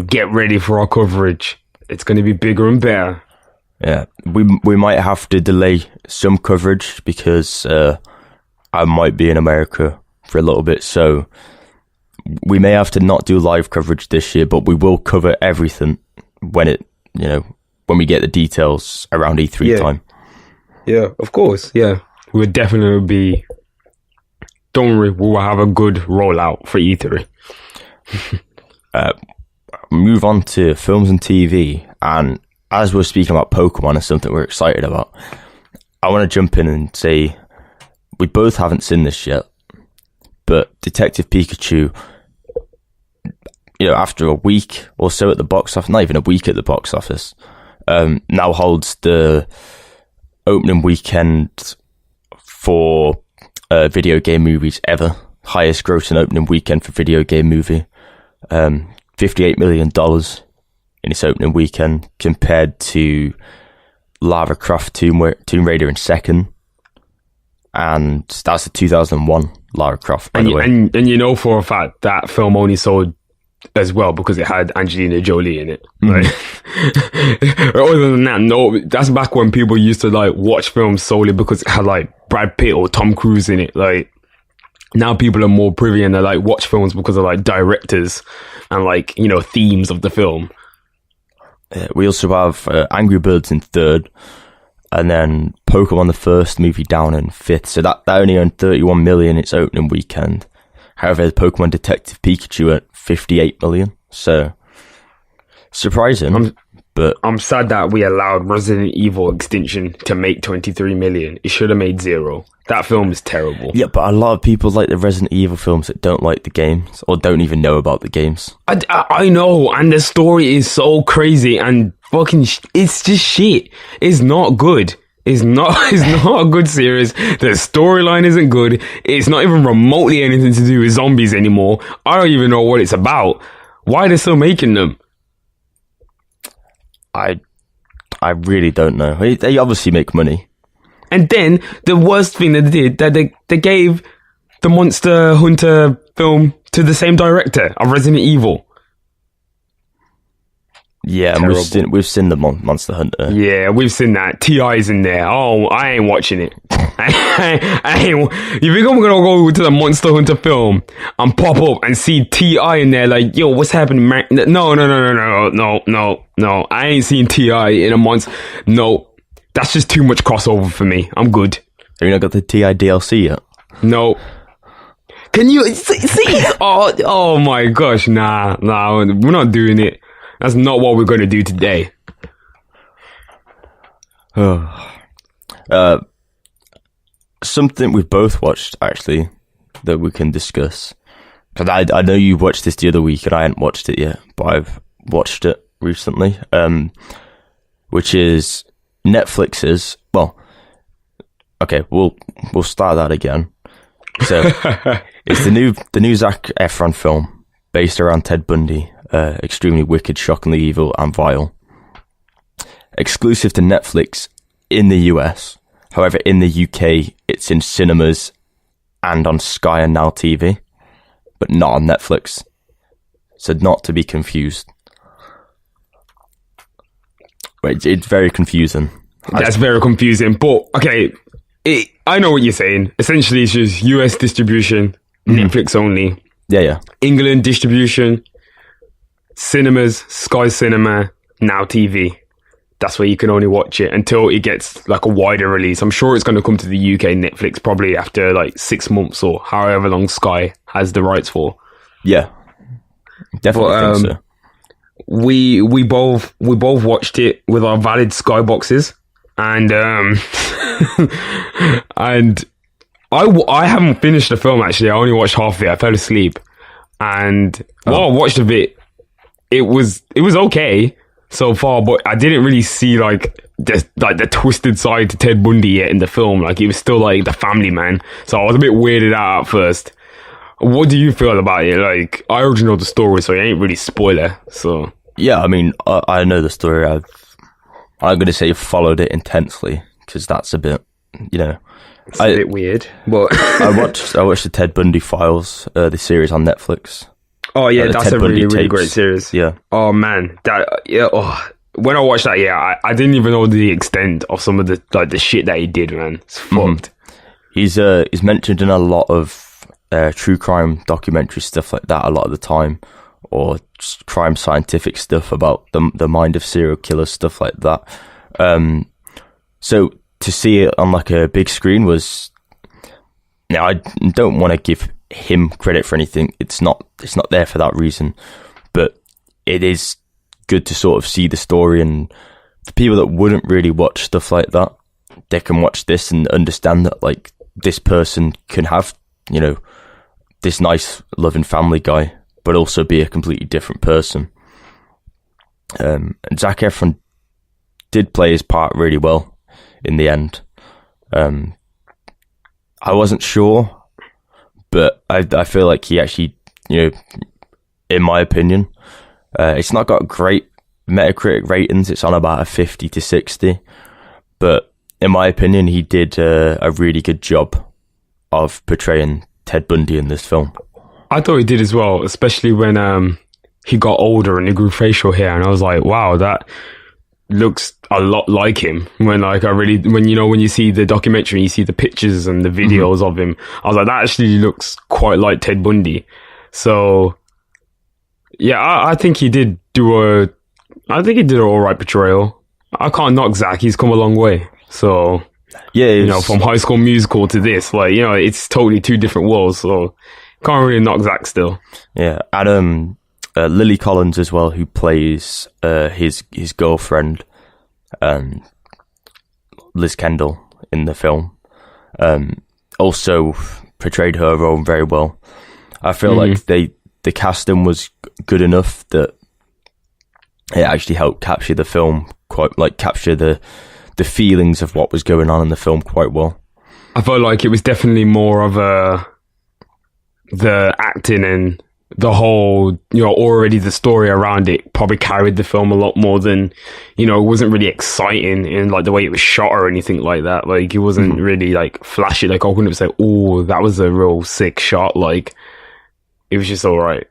get ready for our coverage. It's going to be bigger and better. Yeah, we might have to delay some coverage because I might be in America for a little bit, so we may have to not do live coverage this year, but we will cover everything when we get the details around E3 time. Yeah, of course. Yeah, we'll definitely be. Don't worry, we will have a good rollout for E3. Move on to films and TV, and as we're speaking about Pokemon as something we're excited about, I want to jump in and say we both haven't seen this yet, but Detective Pikachu, after a week or so at the box office, not even a week at the box office, now holds the opening weekend for video game movies ever. Highest grossing opening weekend for video game movie. $58 million in its opening weekend, compared to Lara Croft Tomb Raider in second. And that's the 2001 Lara Croft, by the way. And you know for a fact that film only sold as well because it had Angelina Jolie in it. Right? Other than that, no, that's back when people used to like watch films solely because it had like Brad Pitt or Tom Cruise in it. Like, now people are more privy and they like watch films because of like directors and like, you know, themes of the film. We also have Angry Birds in third, and then Pokemon the first movie down in fifth. So that only earned 31 million its opening weekend. However, Pokemon Detective Pikachu at 58 million. So surprising. But I'm sad that we allowed Resident Evil Extinction to make 23 million. It should have made 0. That film is terrible. Yeah, but a lot of people like the Resident Evil films that don't like the games or don't even know about the games. I know, and the story is so crazy and fucking it's just shit. It's not good. It's not a good series. The storyline isn't good. It's not even remotely anything to do with zombies anymore. I don't even know what it's about. Why are they still making them? I really don't know. They obviously make money. And then the worst thing that they did, that they gave the Monster Hunter film to the same director of Resident Evil. Yeah, and we've seen the Monster Hunter. Yeah, we've seen that. T.I.'s in there. Oh, I ain't watching it. I ain't. You think I'm gonna go to the Monster Hunter film and pop up and see T.I. in there like, yo, what's happening, man? No. I ain't seen T.I. in a month. No, that's just too much crossover for me. I'm good. Have you not got the T.I. DLC yet? No. Can you see? Oh my gosh, nah, we're not doing it. That's not what we're going to do today. Something we've both watched, actually, that we can discuss. Because I know you watched this the other week and I hadn't watched it yet, but I've watched it recently. Which is Netflix's... Well, okay, we'll start that again. So, it's the new Zac Efron film based around Ted Bundy. Extremely wicked, shockingly evil, and vile. Exclusive to Netflix in the US. However, in the UK, it's in cinemas and on Sky and Now TV, but not on Netflix. So not to be confused. Wait, it's very confusing. That's very confusing, but okay, I know what you're saying. Essentially, it's just US distribution, Netflix only. Yeah. England distribution, cinemas, Sky Cinema, Now TV. That's where you can only watch it until it gets like a wider release. I'm sure it's going to come to the UK Netflix probably after like 6 months or however long Sky has the rights for. Yeah, definitely think so. We both watched it with our valid Sky boxes, and and I haven't finished the film actually. I only watched half of it. I fell asleep, and while I watched a bit, it was okay so far, but I didn't really see like the twisted side to Ted Bundy yet in the film. Like, he was still like the family man, so I was a bit weirded out at first. What do you feel about it? Like, I already know the story, so it ain't really spoiler. So yeah, I mean, I know the story. I'm going to say followed it intensely because that's a bit, it's a bit weird. But I watched the Ted Bundy Files, the series on Netflix. Oh yeah, that's Ted a Bundy really tapes. great series. Yeah. Oh man, when I watched that, I didn't even know the extent of some of the shit that he did, man. It's fucked. He's mentioned in a lot of true crime documentary stuff like that a lot of the time, or crime scientific stuff about the mind of serial killers, stuff like that. So to see it on like a big screen was, I don't want to give him credit for anything. It's not there for that reason, but it is good to sort of see the story, and the people that wouldn't really watch stuff like that, they can watch this and understand that like this person can have, this nice loving family guy, but also be a completely different person. And Zac Efron did play his part really well in the end. I wasn't sure, but I feel like he actually, in my opinion, It's not got great Metacritic ratings. It's on about a 50 to 60. But in my opinion, he did a really good job of portraying Ted Bundy in this film. I thought he did as well, especially when he got older and he grew facial hair, and I was like, wow, that looks a lot like him. When you see the documentary, you see the pictures and the videos of him, I was like, that actually looks quite like Ted Bundy. So yeah, I think he did do an alright portrayal. I can't knock Zach, he's come a long way. So yeah, from High School Musical to this, it's totally two different worlds, so can't really knock Zach still. Yeah, and Lily Collins as well, who plays his girlfriend, Liz Kendall, in the film, also portrayed her role very well. I feel like the casting was good enough that it actually helped capture the film capture the feelings of what was going on in the film quite well. I felt like it was definitely more of the acting and the whole, already the story around it probably carried the film a lot more than, it wasn't really exciting in like the way it was shot or anything like that. Like it wasn't really like flashy. Like I wouldn't say, oh, that was a real sick shot. Like it was just all right.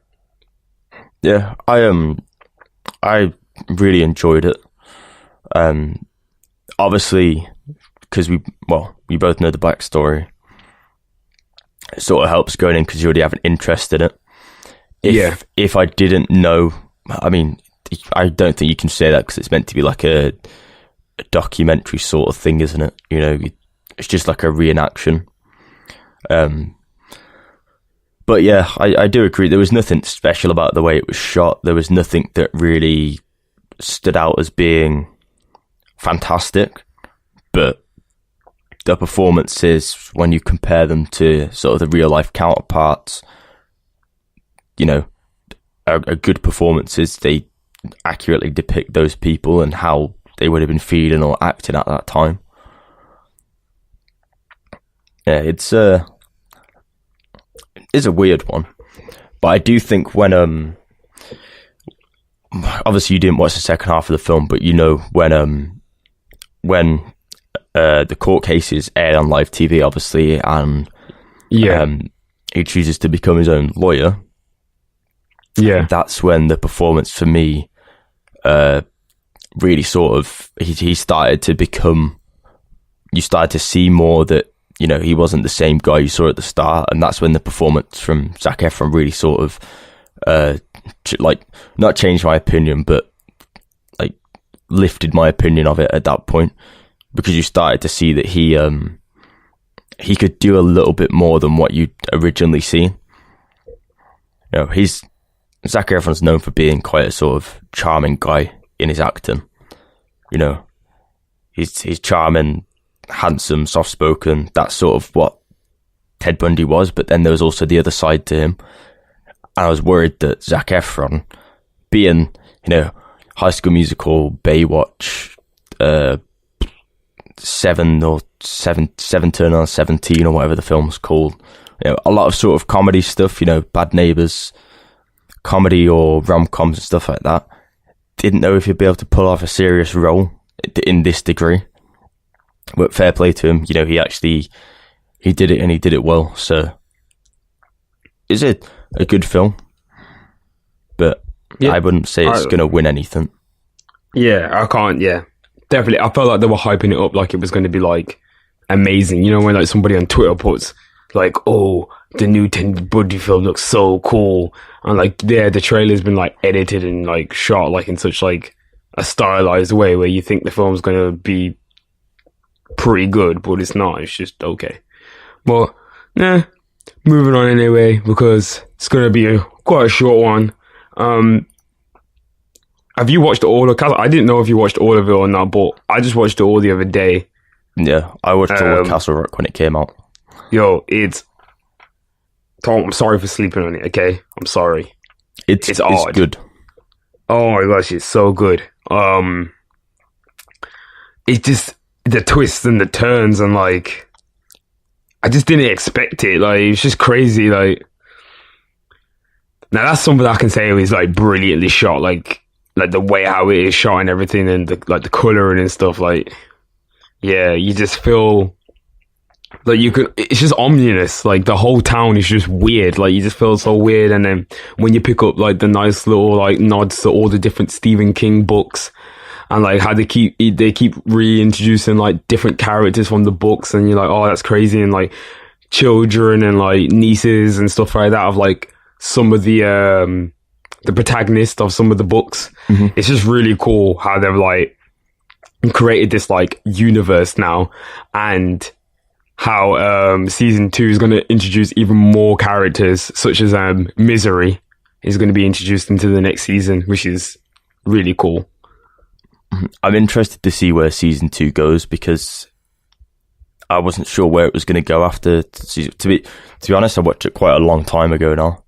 Yeah, I really enjoyed it. Obviously, because we both know the backstory. It sort of helps going in because you already have an interest in it. If I didn't know, I mean, I don't think you can say that because it's meant to be like a documentary sort of thing, isn't it? It's just like a reenaction. But yeah, I do agree. There was nothing special about the way it was shot. There was nothing that really stood out as being fantastic. But the performances, when you compare them to sort of the real life counterparts, are good performances. They accurately depict those people and how they would have been feeling or acting at that time. Yeah, it's a weird one, but I do think when obviously you didn't watch the second half of the film, but when the court cases aired on live TV, obviously, and he chooses to become his own lawyer. Yeah, that's when the performance for me really sort of he started to become. You started to see more that he wasn't the same guy you saw at the start, and that's when the performance from Zac Efron really sort of not changed my opinion, but like lifted my opinion of it at that point, because you started to see that he could do a little bit more than what you'd originally seen. Zac Efron's known for being quite a sort of charming guy in his acting. He's charming, handsome, soft-spoken. That's sort of what Ted Bundy was, but then there was also the other side to him. And I was worried that Zac Efron, being, High School Musical, Baywatch, 7 Turn on 17 or whatever the film's called, a lot of sort of comedy stuff, Bad Neighbours, comedy or rom-coms and stuff like that. Didn't know if he'd be able to pull off a serious role in this degree. But fair play to him, he did it, and he did it well. So, is it a good film? But I wouldn't say it's going to win anything. Yeah, I can't. Yeah, definitely. I felt like they were hyping it up like it was going to be like amazing. When like somebody on Twitter puts like, "Oh, the new Ted Bundy film looks so cool," and like the trailer's been like edited and like shot like in such like a stylized way where you think the film's going to be pretty good, but it's not. It's just okay. But moving on anyway, because it's going to be quite a short one. Have you watched all of Castle? I didn't know if you watched all of it or not, but I just watched it all the other day. Yeah, I watched all of Castle Rock when it came out. Yo, Tom, I'm sorry for sleeping on it, okay? I'm sorry. It's odd. It's good. Oh my gosh, it's so good. It's just the twists and the turns, and like I just didn't expect it. Like it's just crazy. Like Now that's something I can say is like brilliantly shot, like the way how it is shot and everything, and the coloring and stuff. Like, yeah, you just feel like you could. It's just ominous. Like the whole town is just weird. Like you just feel so weird. And then when you pick up like the nice little like nods to all the different Stephen King books, and like how they keep reintroducing like different characters from the books, and you're like, oh, that's crazy, and like children and like nieces and stuff like that of like some of the protagonist of some of the books. Mm-hmm. It's just really cool how they've like created this like universe now, and how season 2 is going to introduce even more characters, such as Misery is going to be introduced into the next season, which is really cool. I'm interested to see where season 2 goes, because I wasn't sure where it was going to go after season. To be honest, I watched it quite a long time ago now,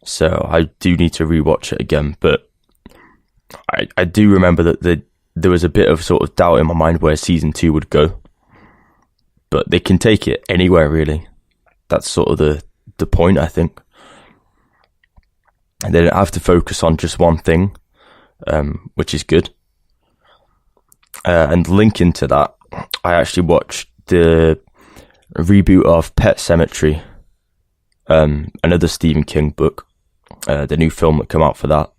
so I do need to rewatch it again. But I do remember that there was a bit of sort of doubt in my mind where season 2 would go. But they can take it anywhere, really. That's sort of the point, I think. And they don't have to focus on just one thing, which is good. And linking to that, I actually watched the reboot of Pet Sematary, another Stephen King book, the new film that came out for that.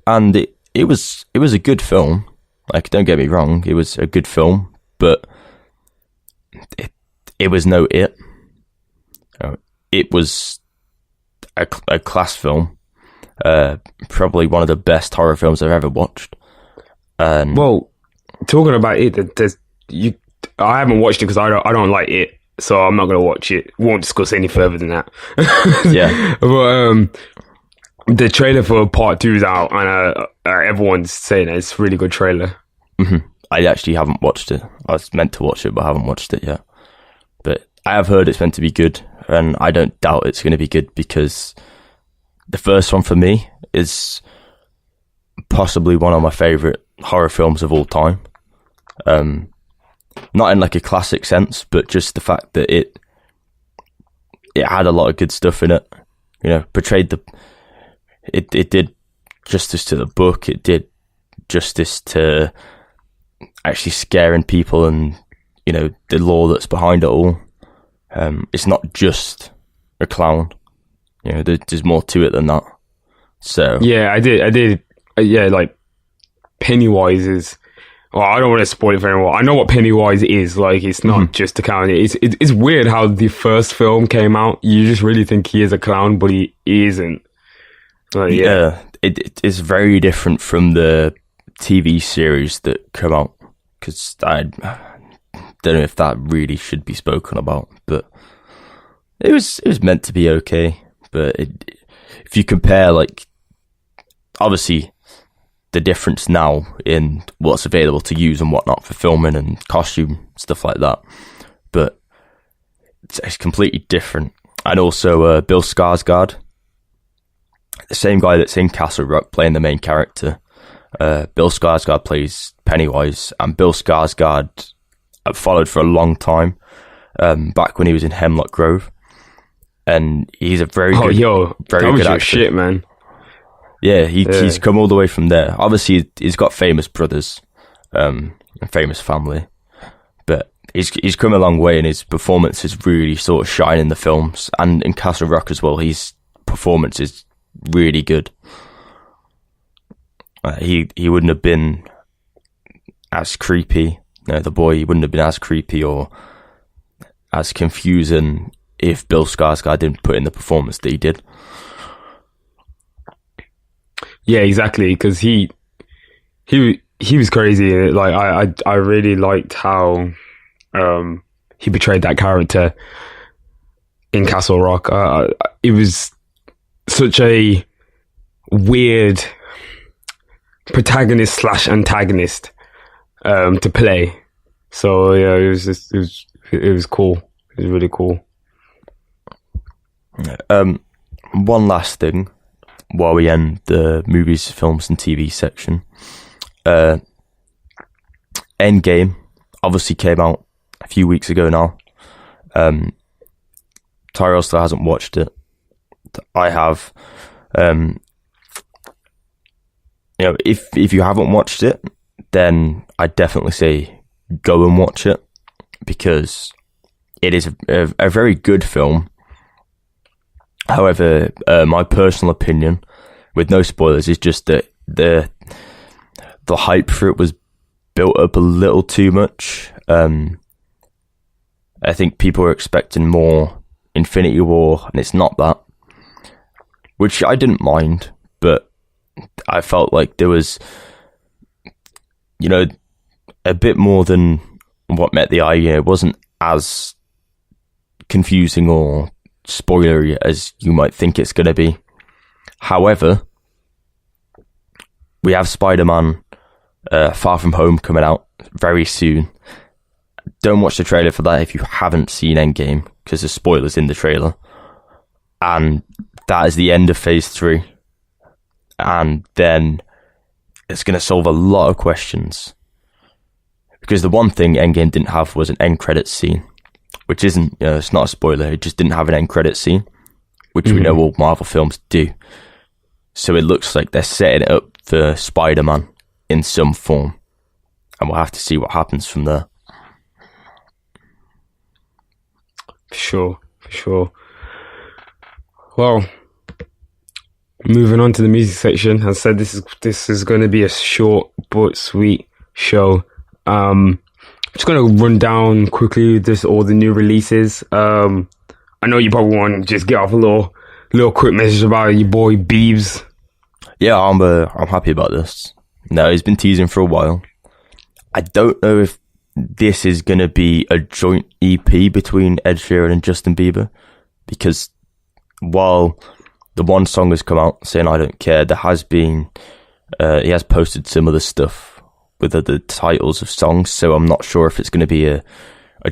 And it was a good film. Like, don't get me wrong, it was a good film, but it was no It. It was a class film, probably one of the best horror films I've ever watched. Well, talking about it, I haven't watched it because I don't like it, so I'm not going to watch it. Won't discuss any further than that. Yeah, but the trailer for part 2 is out, and everyone's saying it's a really good trailer. Mm-hmm. I actually haven't watched it. I was meant to watch it, but I haven't watched it yet. But I have heard it's meant to be good, and I don't doubt it's going to be good, because the first one for me is possibly one of my favourite horror films of all time. Not in like a classic sense, but just the fact that it had a lot of good stuff in it. You know, portrayed it did justice to the book. It did justice to actually scaring people, and you know, the lore that's behind it all. It's not just a clown. You know, there's more to it than that. So yeah, I did. Yeah, like Pennywise is. Well, I don't want to spoil it for anyone. I know what Pennywise is. Like, it's not just a clown. It's weird how the first film came out. You just really think he is a clown, but he isn't. Like, yeah, it is very different from the TV series that come out, because I don't know if that really should be spoken about, but it was meant to be okay. But if you compare, like, obviously the difference now in what's available to use and whatnot for filming and costume stuff like that, but it's completely different. And also Bill Skarsgård, the same guy that's in Castle Rock playing the main character. Bill Skarsgård plays Pennywise, and Bill Skarsgård I've followed for a long time, back when he was in Hemlock Grove, and he's a very good actor. Shit, man. Yeah, he's come all the way from there. Obviously, he's got famous brothers, and famous family, but he's come a long way, and his performances really sort of shine in the films and in Castle Rock as well. His performance is really good. He wouldn't have been as creepy. No, the boy, he wouldn't have been as creepy or as confusing if Bill Skarsgård didn't put in the performance that he did. Yeah, exactly. Because he was crazy. Like I really liked how he portrayed that character in Castle Rock. It was such a weird protagonist / antagonist to play. So yeah, it was cool. It was really cool. One last thing while we end the movies, films, and TV section. Endgame obviously came out a few weeks ago now. Tairell still hasn't watched it. I have. If you haven't watched it, then I'd definitely say go and watch it, because it is a very good film. However, my personal opinion, with no spoilers, is just that the hype for it was built up a little too much. I think people were expecting more Infinity War, and it's not that, which I didn't mind, but I felt like there was, a bit more than what met the eye. It wasn't as confusing or spoilery as you might think it's going to be. However, we have Spider-Man Far From Home coming out very soon. Don't watch the trailer for that if you haven't seen Endgame, because there's spoilers in the trailer. And that is the end of Phase 3. And then it's going to solve a lot of questions. Because the one thing Endgame didn't have was an end credits scene, which isn't, it's not a spoiler, it just didn't have an end credits scene, which we know all Marvel films do. So it looks like they're setting it up for Spider-Man in some form. And we'll have to see what happens from there. For sure. Well, moving on to the music section. As I said, this is going to be a short but sweet show. I'm just going to run down quickly all the new releases. I know you probably want to just get off a little quick message about your boy Biebs. Yeah, I'm happy about this. No, he's been teasing for a while. I don't know if this is going to be a joint EP between Ed Sheeran and Justin Bieber, because while the one song has come out saying I Don't Care, there has been he has posted some other stuff with other titles of songs, so I'm not sure if it's going to be a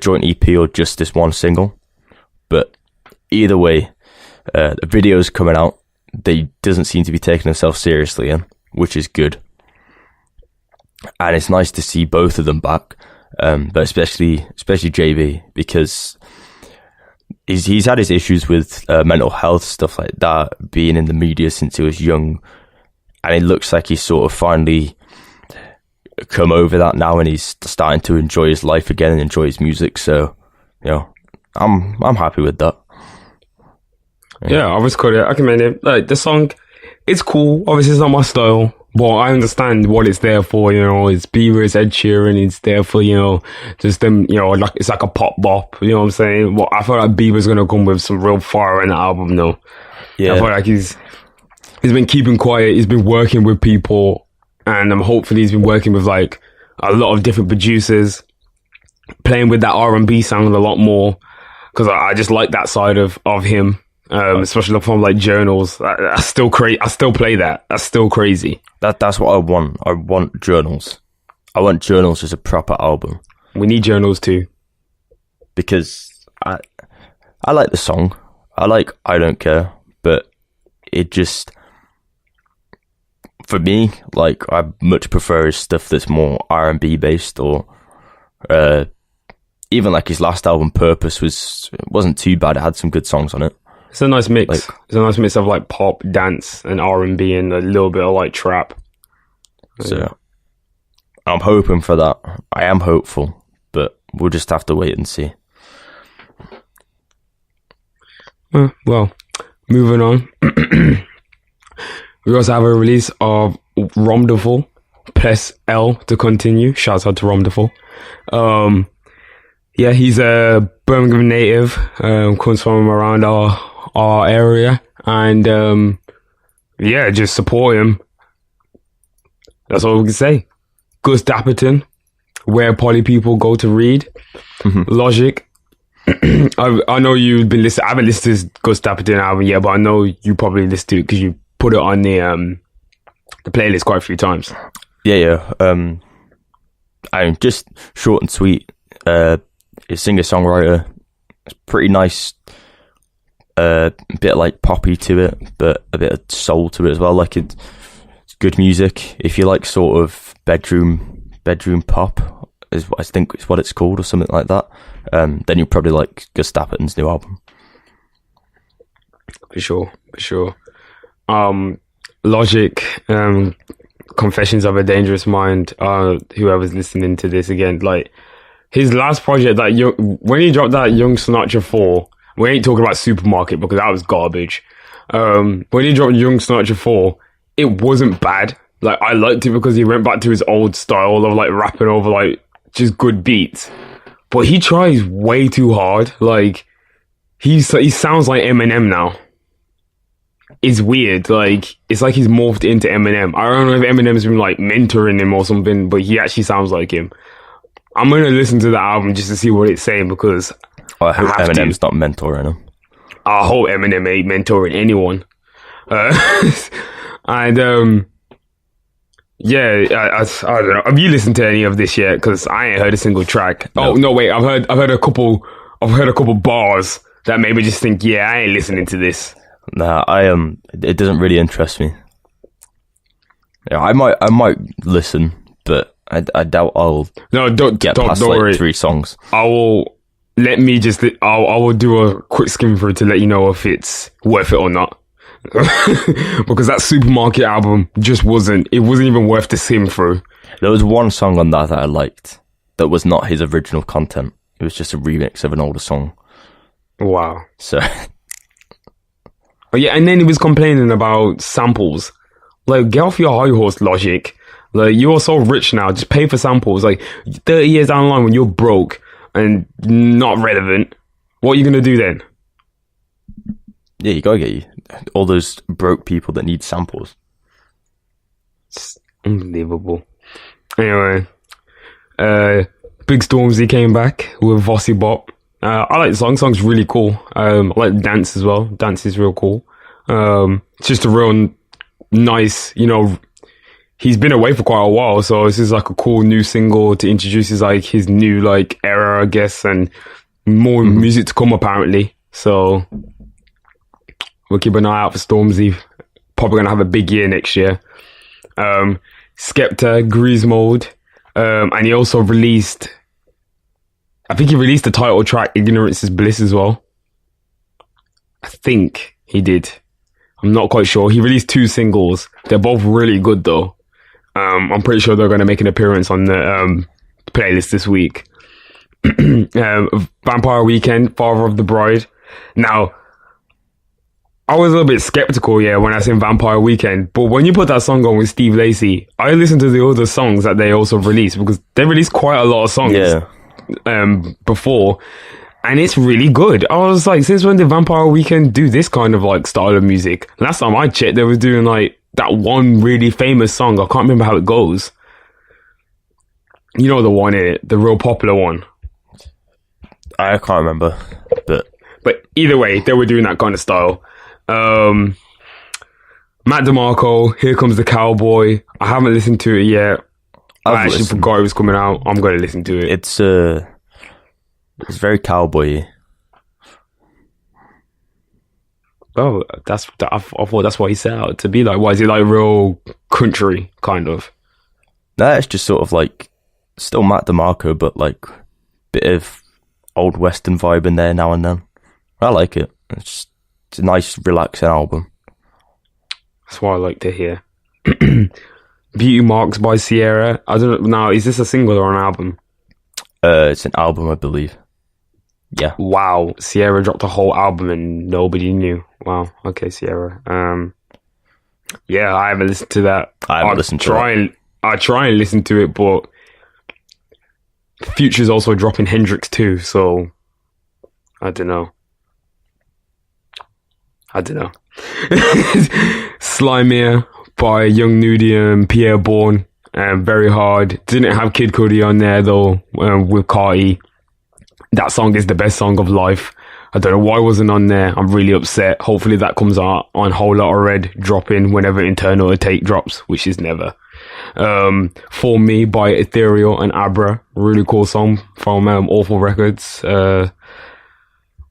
joint EP or just this one single. But either way, the video's coming out. They doesn't seem to be taking themselves seriously in, which is good. And it's nice to see both of them back, but especially JB, because he's had his issues with mental health, stuff like that, being in the media since he was young, and it looks like he's sort of finally come over that now, and he's starting to enjoy his life again and enjoy his music. So, I'm happy with that. Yeah, I was cool. I commend it. Like, the song, it's cool. Obviously, it's not my style, but I understand what it's there for. It's Bieber, it's Ed Sheeran. It's there for just them. Like it's like a pop bop. You know what I'm saying? Well, I feel like Bieber's gonna come with some real fire in the album, though. Yeah, I feel like he's been keeping quiet. He's been working with people, and hopefully he's been working with like a lot of different producers, playing with that R&B sound a lot more, because I just like that side of him. Especially from like Journals. I still play that. That's still crazy. That's what I want. I want Journals. I want Journals as a proper album. We need Journals too, because I like the song. I like I Don't Care, but it just, for me, like, I much prefer his stuff that's more R&B based, or even like his last album Purpose wasn't too bad. It had some good songs on it. It's a nice mix. It's a nice mix of like pop, dance, and R&B, and a little bit of like trap. So I'm hoping for that. I am hopeful, but we'll just have to wait and see. Well, moving on. We also have a release of Romdeful. Press L to continue. Shouts out to Romdeful. Yeah, he's a Birmingham native. Comes from around our area, and yeah, just support him. That's all we can say. Gus Dapperton, Where Poly People Go to Read. Logic. I know you've been listening. I haven't listened to this Gus Dapperton album yet, but I know you probably listened to it because you put it on the playlist quite a few times. Yeah. I'm just short and sweet. He's singer-songwriter. It's pretty nice. A bit like poppy to it, but a bit of soul to it as well. Like it's good music. If you like sort of bedroom pop, is what I think is what it's called, or something like that. Then you'll probably like Gus Dapperton's new album. For sure. for sure. Logic, Confessions of a Dangerous Mind. Whoever's listening to this again, like his last project, when he dropped that Young Sinatra 4, we ain't talking about Supermarket because that was garbage. When he dropped Young Sinatra 4, it wasn't bad. Like, I liked it because he went back to his old style of like rapping over like just good beats. But he tries way too hard. Like, he sounds like Eminem now. It's weird. Like, it's like he's morphed into Eminem. I don't know if Eminem's been like mentoring him or something, but he actually sounds like him. I'm gonna listen to the album just to see what it's saying because I hope Eminem's not mentoring him. I hope Eminem ain't mentoring anyone. Yeah, I don't know. Have you listened to any of this yet? Because I ain't heard a single track. No. Oh no, wait, I've heard a couple bars that made me just think, yeah, I ain't listening to this. Nah, it doesn't really interest me. Yeah, I might listen, but I doubt I'll get past don't like worry. 3 songs. I will do a quick skim through to let you know if it's worth it or not. Because that Supermarket album just wasn't even worth the skim through. There was one song on that I liked that was not his original content. It was just a remix of an older song. Wow. So oh yeah, and then he was complaining about samples. Like, get off your high horse, Logic. Like, you are so rich now, just pay for samples. Like, 30 years down the line when you're broke and not relevant, what are you gonna do then? Yeah, you gotta get all those broke people that need samples. It's unbelievable. Anyway, Big Stormzy came back with Vossi Bop. I like the song. Song's really cool. I like the dance as well. Dance is real cool. It's just a real nice, he's been away for quite a while, so this is like a cool new single to introduce his new like era, I guess, and more music to come apparently. So we'll keep an eye out for Stormzy. Probably gonna have a big year next year. Skepta, Grease Mode, and he also released, I think he released the title track Ignorance is Bliss as well. I think he did. I'm not quite sure. He released 2 singles. They're both really good though. I'm pretty sure they're going to make an appearance on the playlist this week. Vampire Weekend, Father of the Bride. Now, I was a little bit skeptical, when I seen Vampire Weekend, but when you put that song on with Steve Lacy, I listened to the other songs that they also released, because they released quite a lot of songs before, and it's really good. I was like, since when did Vampire Weekend do this kind of like style of music? Last time I checked, they were doing like that one really famous song. I can't remember how it goes. You know the one, the real popular one. I can't remember, but either way, they were doing that kind of style. Matt DeMarco, Here Comes the Cowboy. I haven't listened to it yet. I actually forgot it was coming out. I'm going to listen to it. It's very cowboy-y. Oh, I thought that's what he set out to be like. Why is it like real country kind of? No, it's just sort of like still Matt DeMarco, but like bit of old western vibe in there now and then. I like it. It's a nice, relaxing album. That's what I like to hear. Beauty Marks by Sierra. I don't know. Now, is this a single or an album? It's an album, I believe. Yeah. Wow. Sierra dropped a whole album and nobody knew. Wow. Okay, Sierra. Yeah, I haven't listened to that. I haven't listened to it. I try and listen to it, but Future's also dropping Hendrix too, so I don't know. Slimier by Young Nudie and Pierre Bourne. Very hard. Didn't have Kid Cudi on there though, with Carti. That song is the best song of life. I don't know why it wasn't on there. I'm really upset. Hopefully that comes out on Whole Lotta Red, dropping whenever Internal Take drops, which is never. For Me by Ethereal and Abra. Really cool song from Awful Records.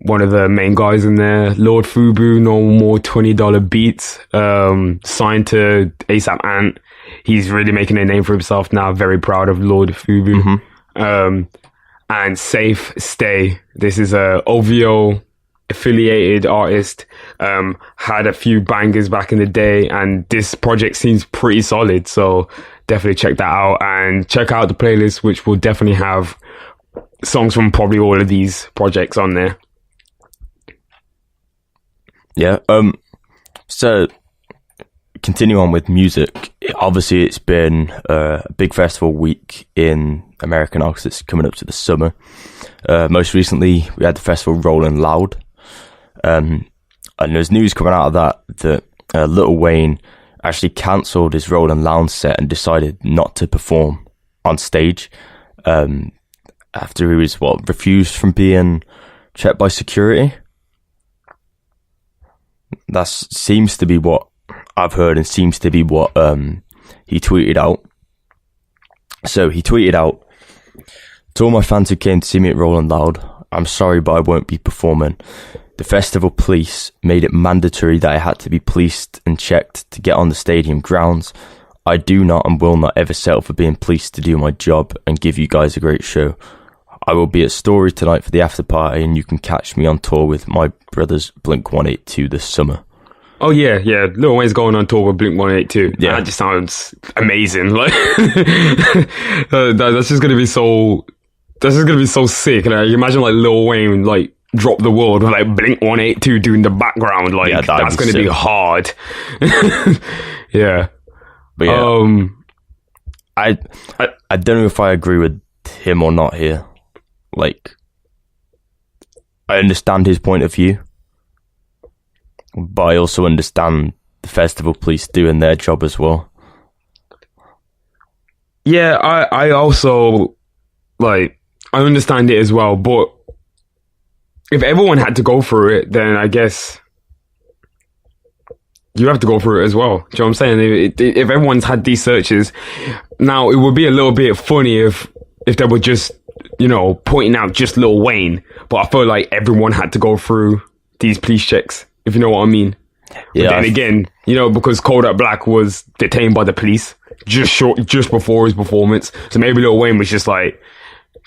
One of the main guys in there. Lord Fubu, No More $20 Beats. Signed to ASAP Ant. He's really making a name for himself now. Very proud of Lord Fubu. And Safe Stay. This is OVO affiliated artist, had a few bangers back in the day, and this project seems pretty solid, so definitely check that out, and check out the playlist, which will definitely have songs from probably all of these projects on there. Yeah, so continue on with music. Obviously, it's been a big festival week in America now because it's coming up to the summer. Most recently, we had the festival Rolling Loud. And there's news coming out of that Lil Wayne actually cancelled his Rolling Loud set and decided not to perform on stage after he was, refused from being checked by security. That seems to be what I've heard and seems to be what he tweeted out. So he tweeted out, "To all my fans who came to see me at Rolling Loud, I'm sorry, but I won't be performing. The festival police made it mandatory that I had to be policed and checked to get on the stadium grounds. I do not and will not ever settle for being policed to do my job and give you guys a great show. I will be at Story tonight for the after party, and you can catch me on tour with my brothers Blink-182 this summer." Oh yeah. Lil Wayne's going on tour with Blink-182. Yeah, that just sounds amazing. Like that's just gonna be so. That's just gonna be so sick. Like, imagine like Lil Wayne like drop the world with like Blink-182 doing the background. Like that's gonna be hard. Yeah, but I don't know if I agree with him or not here. Like, I understand his point of view, but I also understand the festival police doing their job as well. Yeah, I also, like, I understand it as well, but if everyone had to go through it, then I guess you have to go through it as well. Do you know what I'm saying? If everyone's had these searches, now it would be a little bit funny if they were just, pointing out just Lil Wayne, but I feel like everyone had to go through these police checks, if you know what I mean. Yeah. But then again, because Kodak Black was detained by the police just before his performance, so maybe Lil Wayne was just like,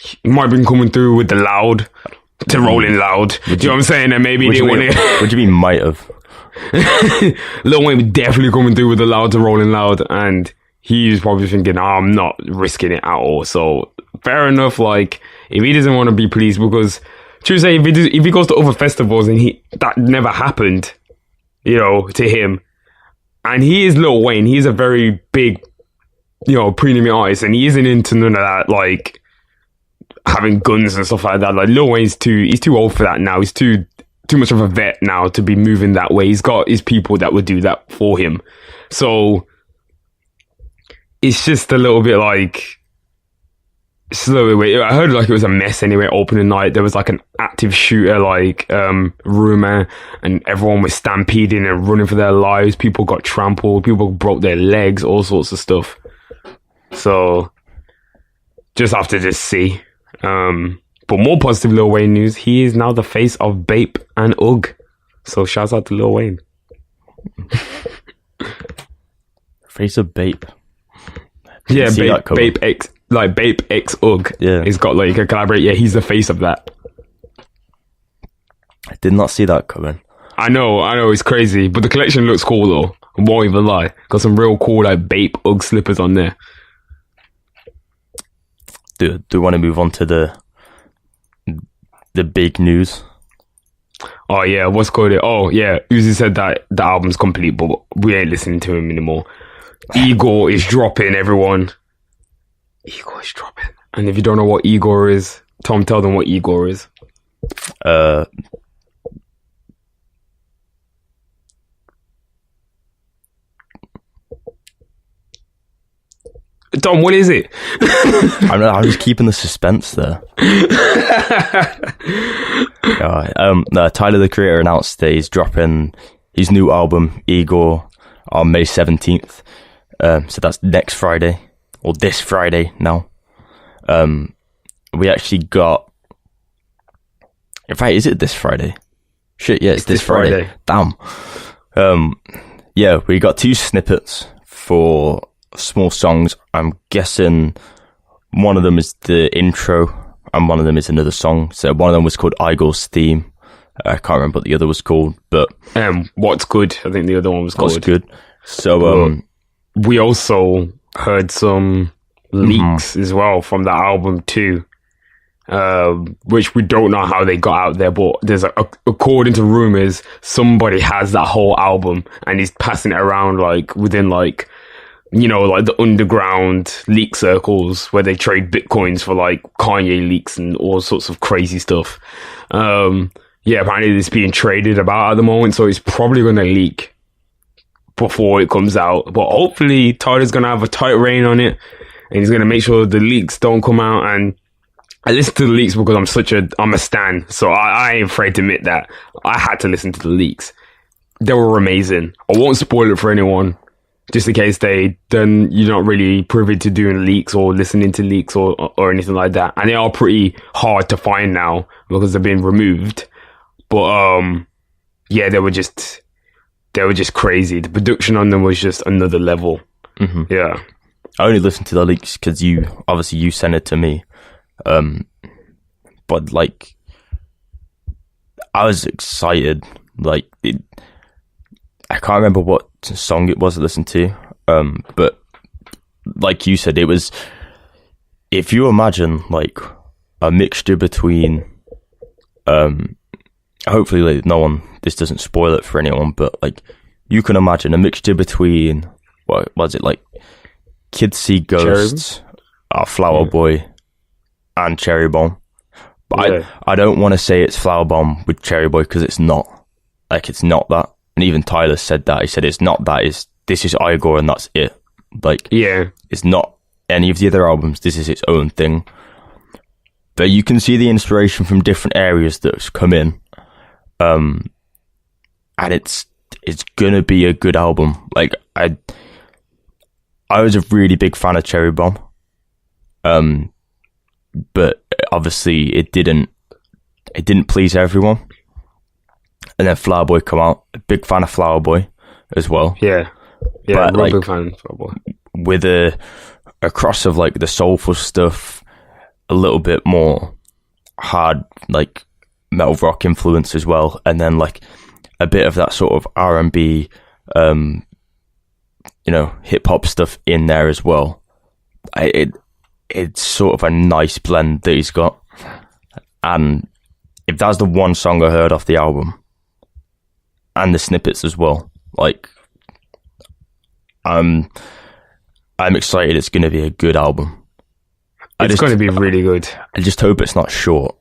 he might have been coming through with the loud to Rolling Loud. Do you know what I'm saying? And maybe he didn't want to. What do you mean might have? Lil Wayne was definitely coming through with the loud to Rolling Loud, and he's probably thinking, I'm not risking it at all. So fair enough. Like, if he doesn't want to be policed, because true say, if he goes to other festivals and that never happened, to him, and he is Lil Wayne, he's a very big, premium artist, and he isn't into none of that, like having guns and stuff like that. Like, Lil Wayne's he's too old for that now. He's too much of a vet now to be moving that way. He's got his people that would do that for him. So it's just a little bit like, I heard like it was a mess anyway. Opening night, there was like an active shooter, like rumor, and everyone was stampeding and running for their lives. People got trampled, people broke their legs, all sorts of stuff. So just have to just see. But more positive Lil Wayne news, he is now the face of Bape and UGG. So shouts out to Lil Wayne. Face of Bape. Yeah, Bape X, like Bape X UGG. Yeah, he's got like a collaborate. Yeah, he's the face of that. I did not see that coming. I know, it's crazy, but the collection looks cool though. I won't even lie. Got some real cool like Bape UGG slippers on there. Do we want to move on to the big news? Oh yeah, what's called it? Oh yeah, Uzi said that the album's complete, but we ain't listening to him anymore. IGOR is dropping, everyone. IGOR is dropping. And if you don't know what IGOR is, Tom, tell them what IGOR is. Tom, what is it? I was keeping the suspense there. Tyler, the Creator, announced that he's dropping his new album, IGOR, on May 17th. So that's next Friday, or this Friday now. We actually got... In fact, is it this Friday? Shit, yeah, it's this Friday. Damn. Yeah, we got 2 snippets for small songs. I'm guessing one of them is the intro and one of them is another song. So one of them was called IGOR's Theme I can't remember what the other was called, but What's Good? I think the other one was called. What's Good? So we also heard some leaks as well from the album too, which we don't know how they got out there, but there's according to rumors, somebody has that whole album and is passing it around like within like, you know, like the underground leak circles where they trade bitcoins for like Kanye leaks and all sorts of crazy stuff. Yeah, apparently it's being traded about at the moment, so it's probably going to leak before it comes out. But hopefully Tyler's going to have a tight rein on it, and he's going to make sure the leaks don't come out. And I listen to the leaks because I'm a stan, so I ain't afraid to admit that. I had to listen to the leaks. They were amazing. I won't spoil it for anyone, just in case you're not really privy to doing leaks or listening to leaks or anything like that. And they are pretty hard to find now because they've been removed. But yeah, they were just crazy. The production on them was just another level. Yeah, I only listened to the leaks because you sent it to me. But like, I was excited. Like, I can't remember what song it was I listened to. But like you said, it was. If you imagine like a mixture between, hopefully like this doesn't spoil it for anyone, but like you can imagine a mixture between, what was it, like Kids See Ghosts, Flower Boy, and Cherry Bomb. But I don't want to say it's Flower Bomb with Cherry Boy because it's not. Like, it's not that. And even Tyler said that. He said it's not that. This is IGOR and that's it. Like, yeah, it's not any of the other albums. This is its own thing. But you can see the inspiration from different areas that's come in. And it's gonna be a good album. Like, I was a really big fan of Cherry Bomb. But obviously it didn't please everyone. And then Flower Boy come out. A big fan of Flower Boy as well. Yeah, but I'm a big fan of Flower Boy. With a cross of like the soulful stuff, a little bit more hard like metal rock influence as well, and then like a bit of that sort of R&B, hip hop stuff in there as well. It's sort of a nice blend that he's got. And if that's the one song I heard off the album, and the snippets as well, like, I'm excited. It's going to be a good album. It's going to be really good. I just hope it's not short.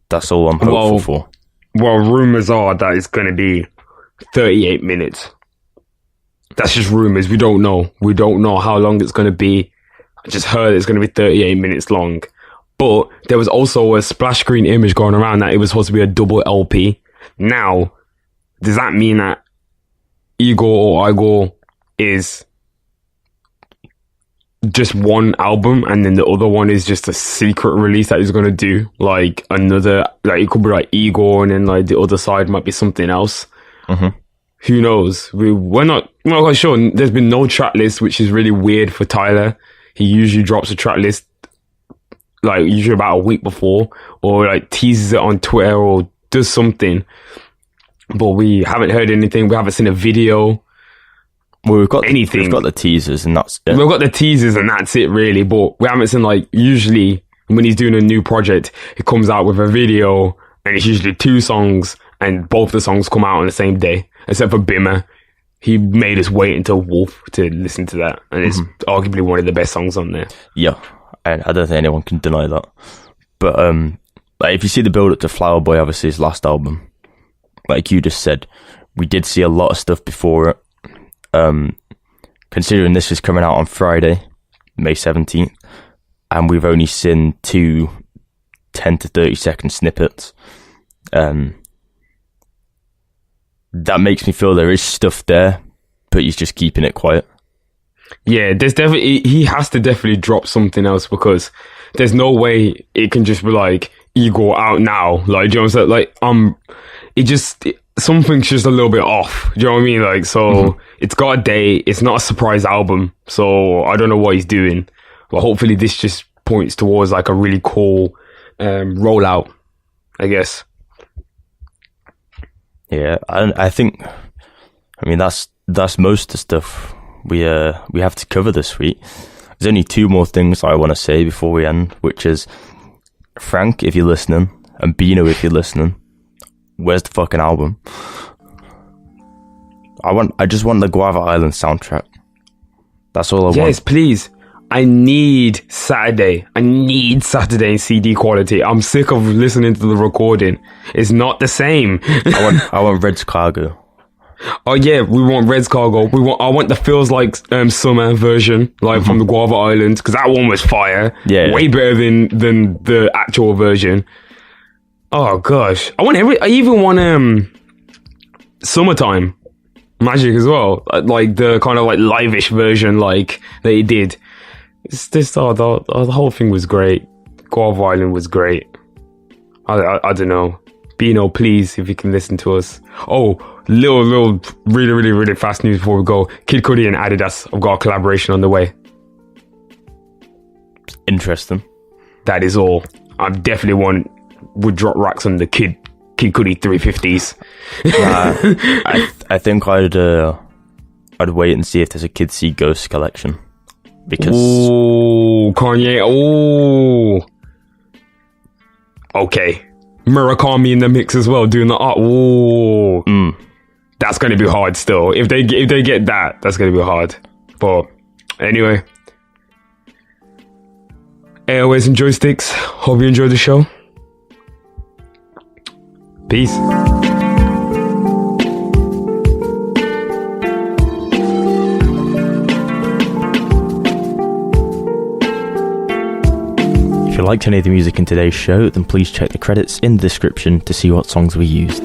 That's all I'm hopeful for. Well, rumours are that it's going to be 38 minutes. That's just rumours. We don't know. We don't know how long it's going to be. I just heard it's going to be 38 minutes long. But there was also a splash screen image going around that it was supposed to be a double LP. Now, does that mean that IGOR is just one album and then the other one is just a secret release that he's going to do? Like another, like it could be like IGOR and then like the other side might be something else. Who knows? We're not quite sure. There's been no track list, which is really weird for Tyler. He usually drops a track list like usually about a week before, or like teases it on Twitter or does something. But we haven't heard anything. We haven't seen a video. Well, we've got anything. We've got the teasers and that's it. We've got the teasers and that's it really. But we haven't seen, like, usually when he's doing a new project, he comes out with a video and it's usually 2 songs and both the songs come out on the same day. Except for Bieber. He made us wait until Wolf to listen to that. And it's arguably one of the best songs on there. Yeah. And I don't think anyone can deny that. But like, if you see the build up to Flower Boy, obviously his last album, like you just said, we did see a lot of stuff before it. Considering this is coming out on Friday, May 17th, and we've only seen 2 10 to 30 second snippets. That makes me feel there is stuff there, but he's just keeping it quiet. Yeah, he has to definitely drop something else, because there's no way it can just be like IGOR out now. Like, do you know what I'm saying? Like, something's just a little bit off. Do you know what I mean? Like, so it's got a date. It's not a surprise album, so I don't know what he's doing. But hopefully this just points towards like a really cool rollout, I guess. Yeah, I think, I mean, that's most of the stuff we have to cover this week. There's only two more things I want to say before we end, which is, Frank, if you're listening, and Bino, if you're listening, where's the fucking album? I just want the Guava Island soundtrack. That's all I want. Yes, please. I need Saturday in CD quality. I'm sick of listening to the recording. It's not the same. I want Red's Cargo. Oh yeah, we want Red's Cargo. I want the Feels Like Summer version, like from the Guava Island, because that one was fire. Yeah, way better than the actual version. Oh gosh, I even want Summertime Magic as well, like the kind of like live-ish version, like they did. It's this the whole thing was great. Guava Island was great. I don't know. Bino, please, if you can listen to us. Oh, little, really fast news before we go. Kid Cudi and Adidas have got a collaboration on the way. Interesting. That is all. I definitely would drop racks on the Kid Cudi 350s. I think I'd wait and see if there's a Kid See Ghost collection. Because Kanye. Okay. Murakami in the mix as well, doing the art. That's going to be hard still. If they get that, that's going to be hard. But anyway, 808s and Joysticks. Hope you enjoyed the show. Peace. If you liked any of the music in today's show, then please check the credits in the description to see what songs we used.